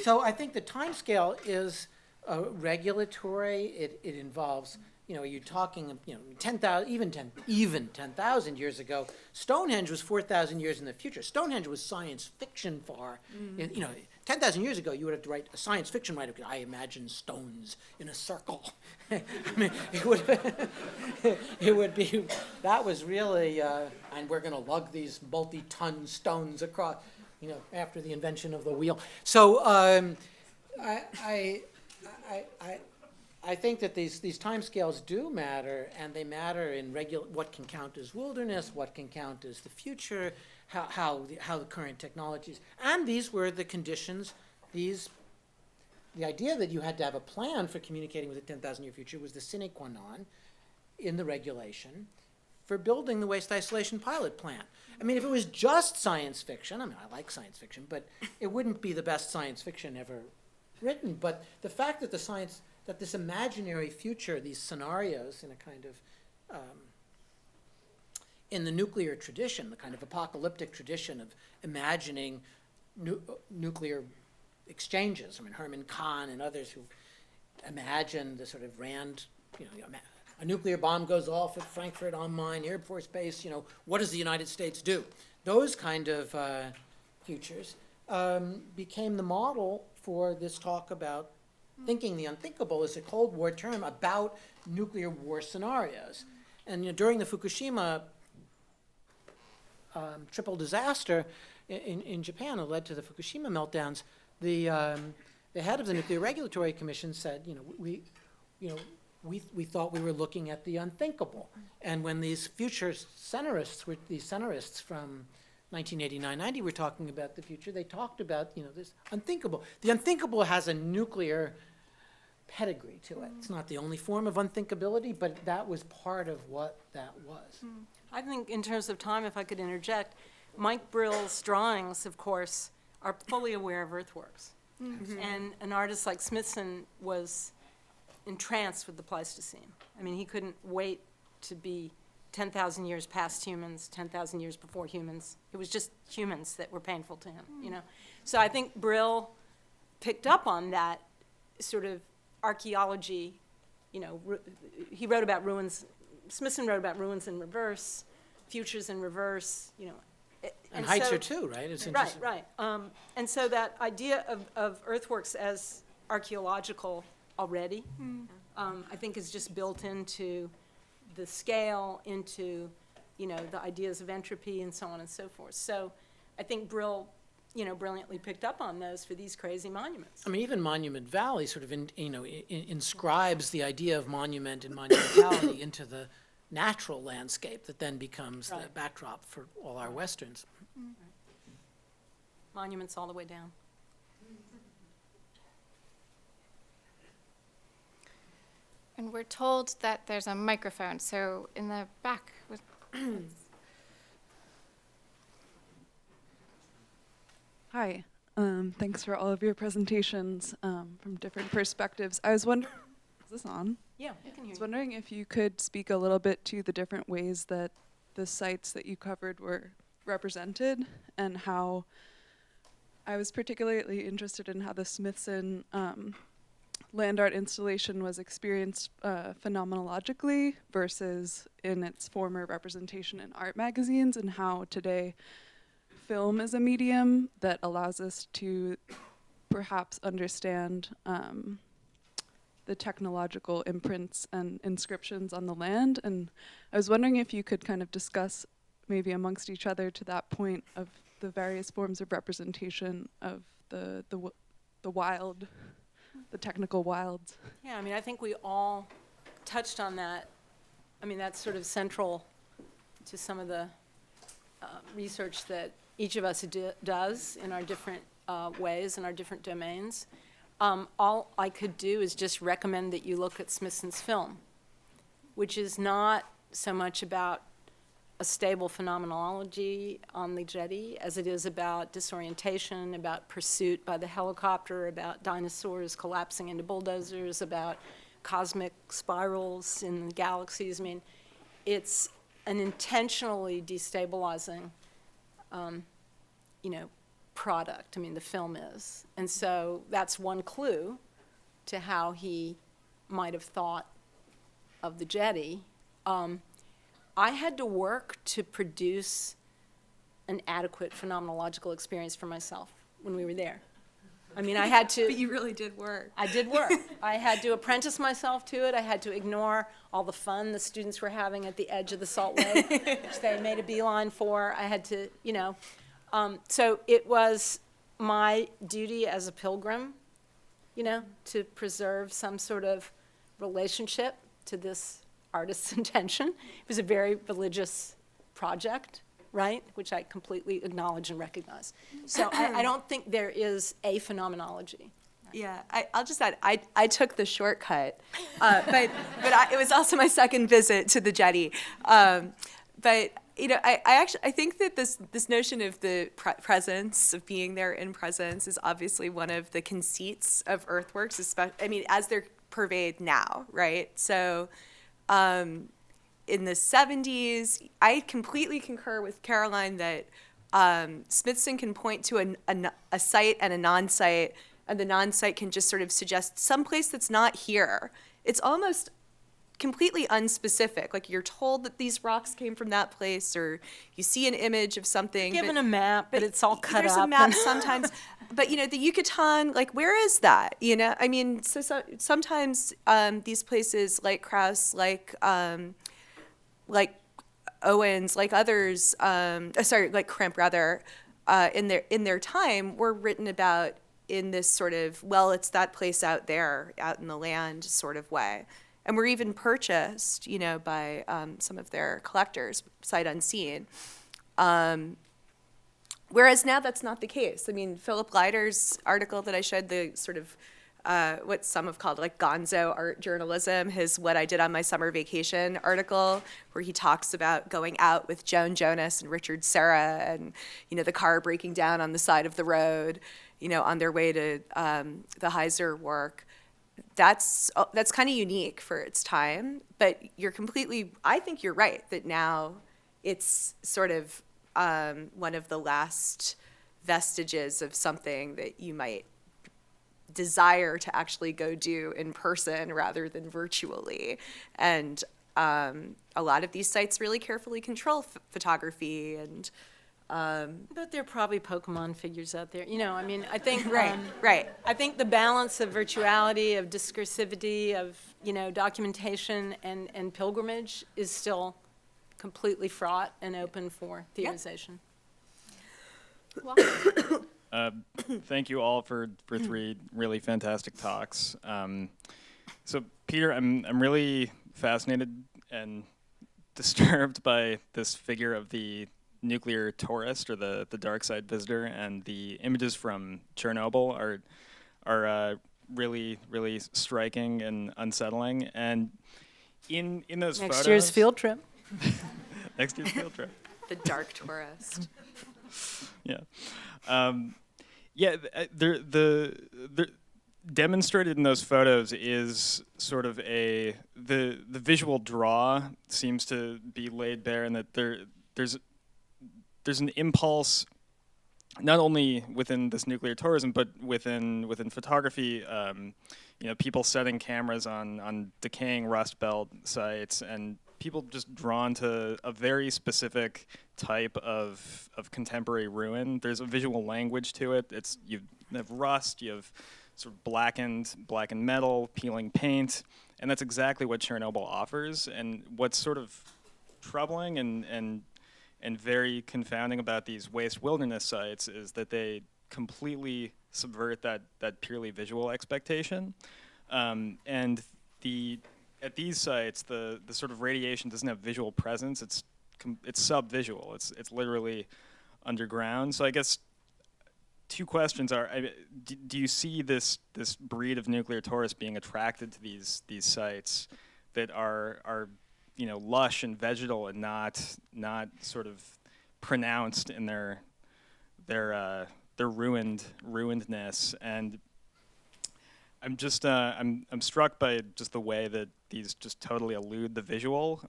so I think the time scale is regulatory. It involves, you're talking, 10,000, even 10,000 years ago. Stonehenge was 4,000 years in the future. Stonehenge was science fiction far. 10,000 years ago, you would have to write a science fiction writer. I imagine stones in a circle. I mean, it would be, that was really, and we're going to lug these multi-ton stones across, after the invention of the wheel. So I think that these time scales do matter, and they matter in what can count as wilderness, what can count as the future, how the current technologies, and these were the conditions. The idea that you had to have a plan for communicating with a 10,000-year future was the sine qua non in the regulation for building the waste isolation pilot plant. I mean, if it was just science fiction, I like science fiction, but it wouldn't be the best science fiction ever written. But the fact that that this imaginary future, these scenarios in a kind of, in the nuclear tradition, the kind of apocalyptic tradition of imagining nuclear exchanges. Herman Kahn and others who imagined the sort of Rand, a nuclear bomb goes off at Frankfurt on Main Air Force Base, what does the United States do? Those kind of futures became the model for this talk about thinking the unthinkable is a Cold War term about nuclear war scenarios. And during the Fukushima triple disaster in Japan that led to the Fukushima meltdowns, the head of the Nuclear Regulatory Commission said, we thought we were looking at the unthinkable. And when these future centerists, these centerists from 1989-90 were talking about the future, they talked about, this unthinkable. The unthinkable has a nuclear pedigree to it. It's not the only form of unthinkability, but that was part of what that was. I think in terms of time, if I could interject, Mike Brill's drawings, of course, are fully aware of earthworks. And an artist like Smithson was entranced with the Pleistocene. I mean, he couldn't wait to be 10,000 years past humans, 10,000 years before humans. It was just humans that were painful to him, So I think Brill picked up on that sort of archaeology, he wrote about ruins, Smithson wrote about ruins in reverse, futures in reverse, And Heitzer too, right? It's interesting. Right. And so that idea of earthworks as archaeological already, I think is just built into the scale, into, the ideas of entropy and so on and so forth. So I think Brill, brilliantly picked up on those for these crazy monuments. I mean, even Monument Valley sort of, inscribes the idea of monument and monumentality into the natural landscape that then becomes the backdrop for all our westerns. Monuments all the way down. And we're told that there's a microphone, so in the back. Hi. Thanks for all of your presentations from different perspectives. I was wondering, is this on? Yeah, I can I hear was you. wondering if you could speak a little bit to the different ways that the sites that you covered were represented, and how I was particularly interested in how the Smithson land art installation was experienced phenomenologically versus in its former representation in art magazines, and how today film is a medium that allows us to perhaps understand the technological imprints and inscriptions on the land. And I was wondering if you could kind of discuss maybe amongst each other to that point of the various forms of representation of the wild, the technical wilds. Yeah, I mean, I think we all touched on that. I mean, that's sort of central to some of the research that each of us does in our different ways, in our different domains. All I could do is just recommend that you look at Smithson's film, which is not so much about a stable phenomenology on the jetty as it is about disorientation, about pursuit by the helicopter, about dinosaurs collapsing into bulldozers, about cosmic spirals in the galaxies. I mean, it's an intentionally destabilizing product. I mean, the film is. And so that's one clue to how he might have thought of the jetty. I had to work to produce an adequate phenomenological experience for myself when we were there. I mean, I had to. But you really did work. I did work. I had to apprentice myself to it. I had to ignore all the fun the students were having at the edge of the Salt Lake, which they made a beeline for. I had to, so it was my duty as a pilgrim, to preserve some sort of relationship to this artist's intention. It was a very religious project, right, which I completely acknowledge and recognize. So I don't think there is a phenomenology. Yeah, I'll just add, I took the shortcut, but it was also my second visit to the jetty. But I think that this notion of the presence, of being there in presence, is obviously one of the conceits of earthworks, as they're purveyed now, right? So in the 70s, I completely concur with Caroline that Smithson can point to a site and a non-site, and the non-site can just sort of suggest some place that's not here. It's almost completely unspecific. Like, you're told that these rocks came from that place, or you see an image of something. Given a map, but it's all cut there's up. There's a map sometimes. But, the Yucatan, like, where is that? I mean, so sometimes these places like Krauss, like Owens, like others, like Krimp rather, in their time were written about in this sort of, well, it's that place out there, out in the land sort of way. And were even purchased, by some of their collectors, sight unseen. Whereas now that's not the case. I mean, Philip Leiter's article that I showed, the sort of what some have called like gonzo art journalism, his What I Did on My Summer Vacation article, where he talks about going out with Joan Jonas and Richard Serra and, the car breaking down on the side of the road, on their way to the Heiser work. That's kind of unique for its time, but I think you're right that now it's sort of one of the last vestiges of something that you might desire to actually go do in person rather than virtually. And a lot of these sites really carefully control photography and But there are probably Pokemon figures out there. I think right. I think the balance of virtuality, of discursivity, of documentation and pilgrimage is still completely fraught and open for theorization. Thank you all for 3 really fantastic talks. So Peter, I'm really fascinated and disturbed by this figure of the nuclear tourist or the dark side visitor, and the images from Chernobyl are really, really striking and unsettling. And in those photos, Next year's field trip. Next year's field trip. The dark tourist. Yeah. The demonstrated in those photos is sort of the visual draw seems to be laid bare, and that there's an impulse not only within this nuclear tourism but within photography. People setting cameras on decaying Rust Belt sites, and people just drawn to a very specific type of contemporary ruin. There's a visual language to it. You have rust, you have sort of blackened metal, peeling paint, and that's exactly what Chernobyl offers. And what's sort of troubling and very confounding about these waste wilderness sites is that they completely subvert that purely visual expectation. And at these sites, the sort of radiation doesn't have visual presence. It's sub-visual. It's literally underground. So I guess 2 questions are: do you see this breed of nuclear tourists being attracted to these sites that are lush and vegetal and not sort of pronounced in their ruinedness? And I'm just I'm struck by just the way that these just totally elude the visual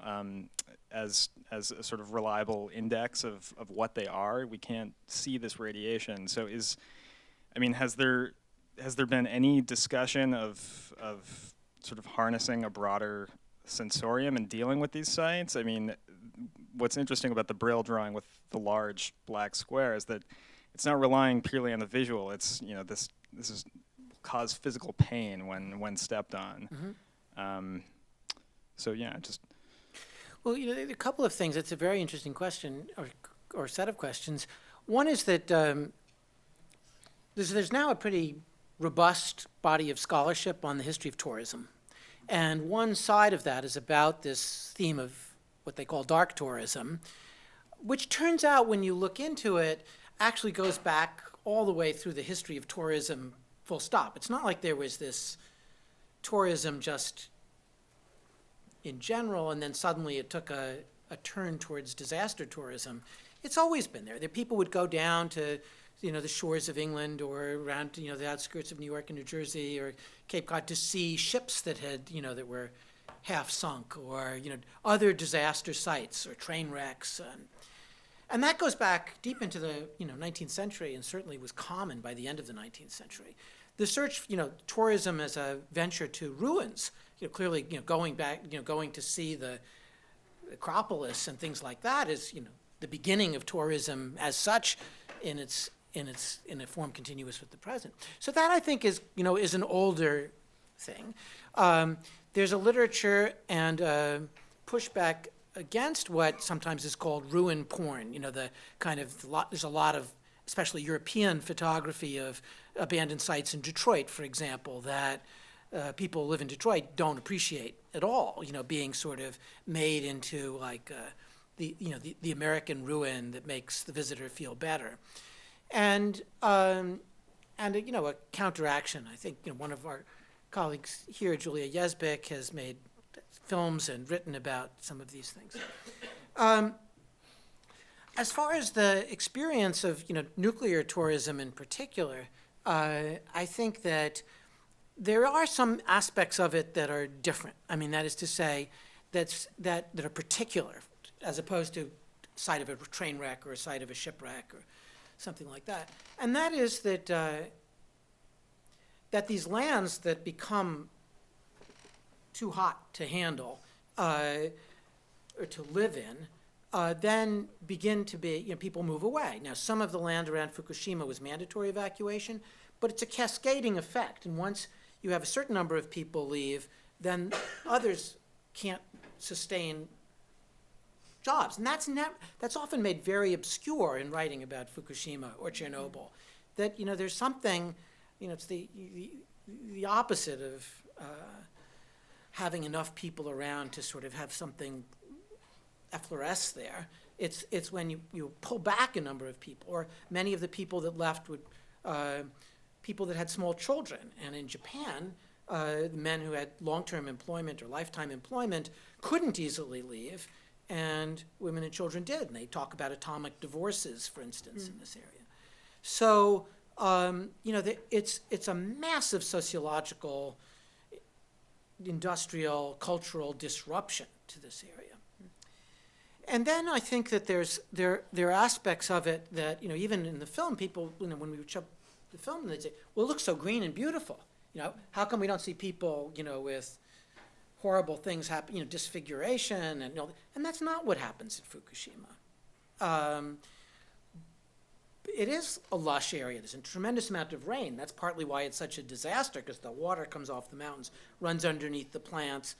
as a sort of reliable index of what they are. We can't see this radiation. So has there been any discussion of sort of harnessing a broader sensorium and dealing with these sites? I mean, what's interesting about the Brill drawing with the large black square is that it's not relying purely on the visual. It's this is cause physical pain when stepped on. Mm-hmm. Well, a couple of things. It's a very interesting question or set of questions. One is that there's now a pretty robust body of scholarship on the history of tourism. And one side of that is about this theme of what they call dark tourism, which turns out, when you look into it, actually goes back all the way through the history of tourism, full stop. It's not like there was this tourism just in general, and then suddenly it took a turn towards disaster tourism. It's always been there. People would go down to the shores of England or around the outskirts of New York and New Jersey or Cape Cod to see ships that had that were half sunk, or other disaster sites or train wrecks, and that goes back deep into the 19th century, and certainly was common by the end of the 19th century. The search, tourism as a venture to ruins, clearly, going back, going to see the Acropolis and things like that is, the beginning of tourism as such, in a form continuous with the present. So that, I think, is an older thing. There's a literature and pushback against what sometimes is called ruin porn. There's a lot of, especially European photography of abandoned sites in Detroit, for example, that people who live in Detroit don't appreciate at all, being sort of made into like the American ruin that makes the visitor feel better. And a counteraction. I think one of our colleagues here, Julia Yezbik, has made films and written about some of these things. As far as the experience of nuclear tourism in particular, I think that there are some aspects of it that are different. I mean, that is to say, that are particular, as opposed to site of a train wreck or a site of a shipwreck or something like that. And that is that that these lands that become too hot to handle or to live in then begin to be, people move away. Now, some of the land around Fukushima was mandatory evacuation, but it's a cascading effect. And once you have a certain number of people leave, then others can't sustain jobs. And that's often made very obscure in writing about Fukushima or Chernobyl. That, there's something, it's the opposite of having enough people around to sort of have something effloresce there. It's when you pull back a number of people, or many of the people that left would people that had small children. And in Japan, men who had long-term employment or lifetime employment couldn't easily leave, and women and children did. And they talk about atomic divorces, for instance, in this area. So it's a massive sociological, industrial, cultural disruption to this area. And then I think that there are aspects of it that, even in the film, people, when we would show the film, they'd say, well, it looks so green and beautiful. How come we don't see people, with horrible things happen, disfiguration, and that's not what happens at Fukushima. It is a lush area. There's a tremendous amount of rain. That's partly why it's such a disaster, because the water comes off the mountains, runs underneath the plants.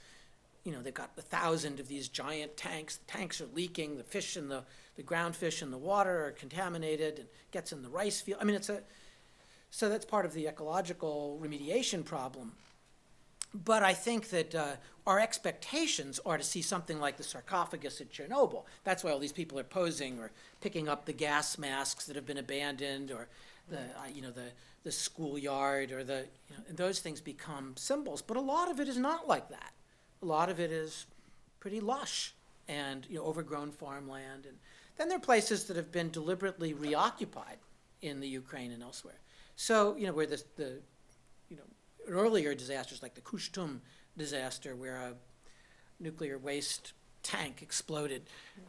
They've got 1,000 of these giant tanks. The tanks are leaking. The fish and the ground fish in the water are contaminated and gets in the rice field. I mean, so that's part of the ecological remediation problem. But I think that our expectations are to see something like the sarcophagus at Chernobyl. That's why all these people are posing or picking up the gas masks that have been abandoned, or the schoolyard, or and those things become symbols. But a lot of it is not like that. A lot of it is pretty lush and overgrown farmland. And then there are places that have been deliberately reoccupied in the Ukraine and elsewhere. So where the earlier disasters like the Kushtum disaster, where a nuclear waste tank exploded,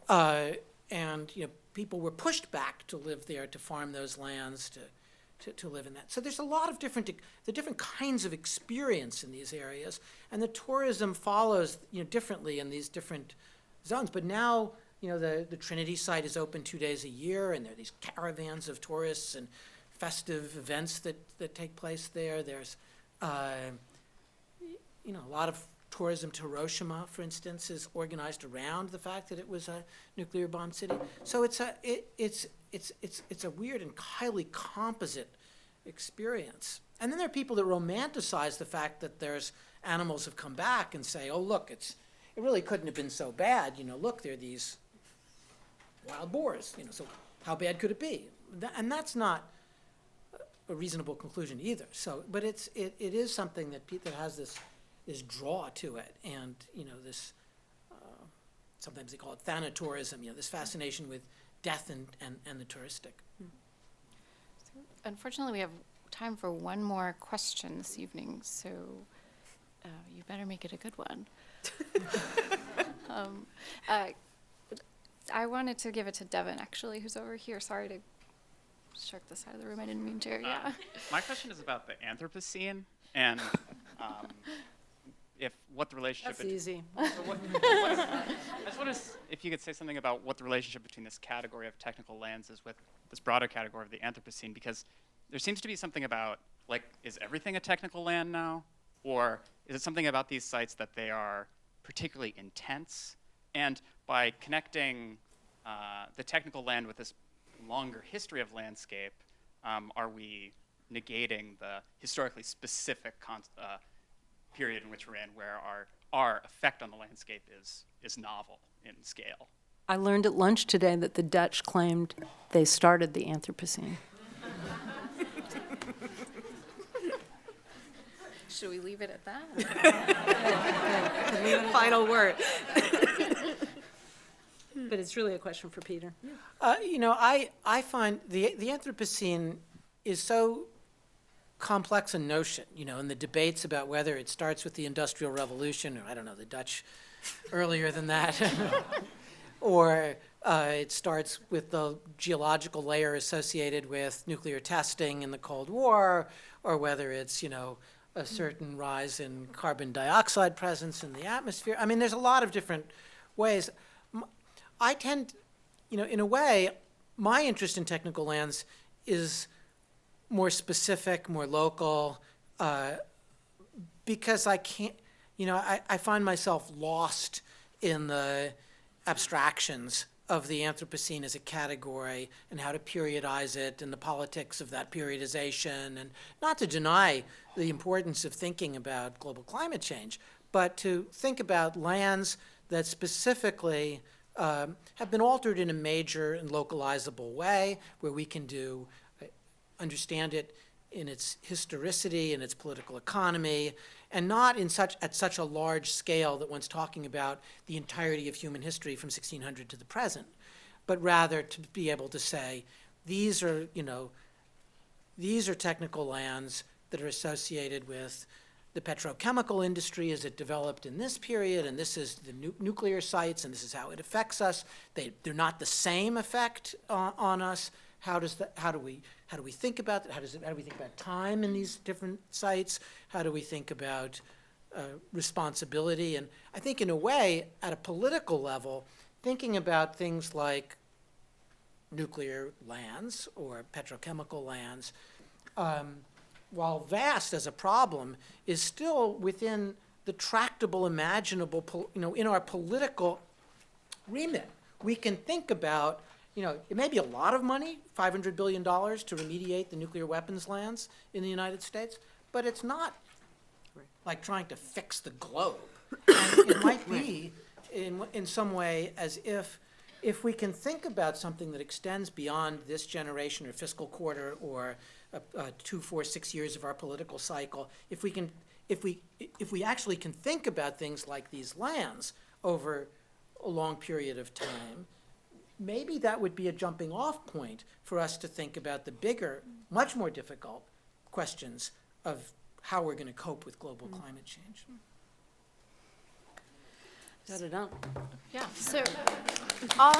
and people were pushed back to live there, to farm those lands, to live in that. So there's a lot of different kinds of experience in these areas, and the tourism follows differently in these different zones. But now the Trinity site is open 2 days a year, and there are these caravans of tourists and festive events that take place there. There's a lot of tourism to Hiroshima, for instance, is organized around the fact that it was a nuclear bomb city. So it's a weird and highly composite experience. And then there are people that romanticize the fact that there's animals have come back and say, oh, look, it really couldn't have been so bad. Look, there are these wild boars. So how bad could it be? And that's not a reasonable conclusion either. So, but it is something that has this draw to it, and this sometimes they call it thanatourism. This fascination with death and the touristic. So unfortunately, we have time for one more question this evening, so you better make it a good one. I wanted to give it to Devin, actually, who's over here. Sorry to shark the side of the room. I didn't mean to. Yeah. My question is about the Anthropocene and what the relationship. That's easy. So I just want to, if you could say something about what the relationship between this category of technical lands is with this broader category of the Anthropocene, because there seems to be something about, like, is everything a technical land now, or is it something about these sites that they are particularly intense? And by connecting the technical land with this longer history of landscape, are we negating the historically specific period in which we're in, where our effect on the landscape is novel in scale. I learned at lunch today that the Dutch claimed they started the Anthropocene. Should we leave it at that? Final word. But it's really a question for Peter. I find the Anthropocene is so complex a notion, in the debates about whether it starts with the Industrial Revolution, or I don't know, the Dutch earlier than that, or it starts with the geological layer associated with nuclear testing in the Cold War, or whether it's, a certain rise in carbon dioxide presence in the atmosphere. I mean, there's a lot of different ways. I tend, in a way, my interest in technical lands is more specific, more local, because I can't, I find myself lost in the abstractions of the Anthropocene as a category and how to periodize it and the politics of that periodization, and not to deny the importance of thinking about global climate change, but to think about lands that specifically have been altered in a major and localizable way, where we can understand it in its historicity and its political economy, and not at such a large scale that one's talking about the entirety of human history from 1600 to the present, but rather to be able to say, these are technical lands that are associated with the petrochemical industry as it developed in this period, and this is the nuclear sites, and this is how it affects us. They're not the same effect on us. How do we think about that? How do we think about time in these different sites? How do we think about responsibility? And I think, in a way, at a political level, thinking about things like nuclear lands or petrochemical lands, while vast as a problem, is still within the tractable, imaginable, in our political remit. We can think about, it may be a lot of money, $500 billion to remediate the nuclear weapons lands in the United States, but it's not like trying to fix the globe. And it might be, in some way, as if we can think about something that extends beyond this generation or fiscal quarter or 2, 4, 6 years of our political cycle, if we actually can think about things like these lands over a long period of time, maybe that would be a jumping off point for us to think about the bigger, much more difficult questions of how we're going to cope with global climate change. Da-da-da. Yeah, so all.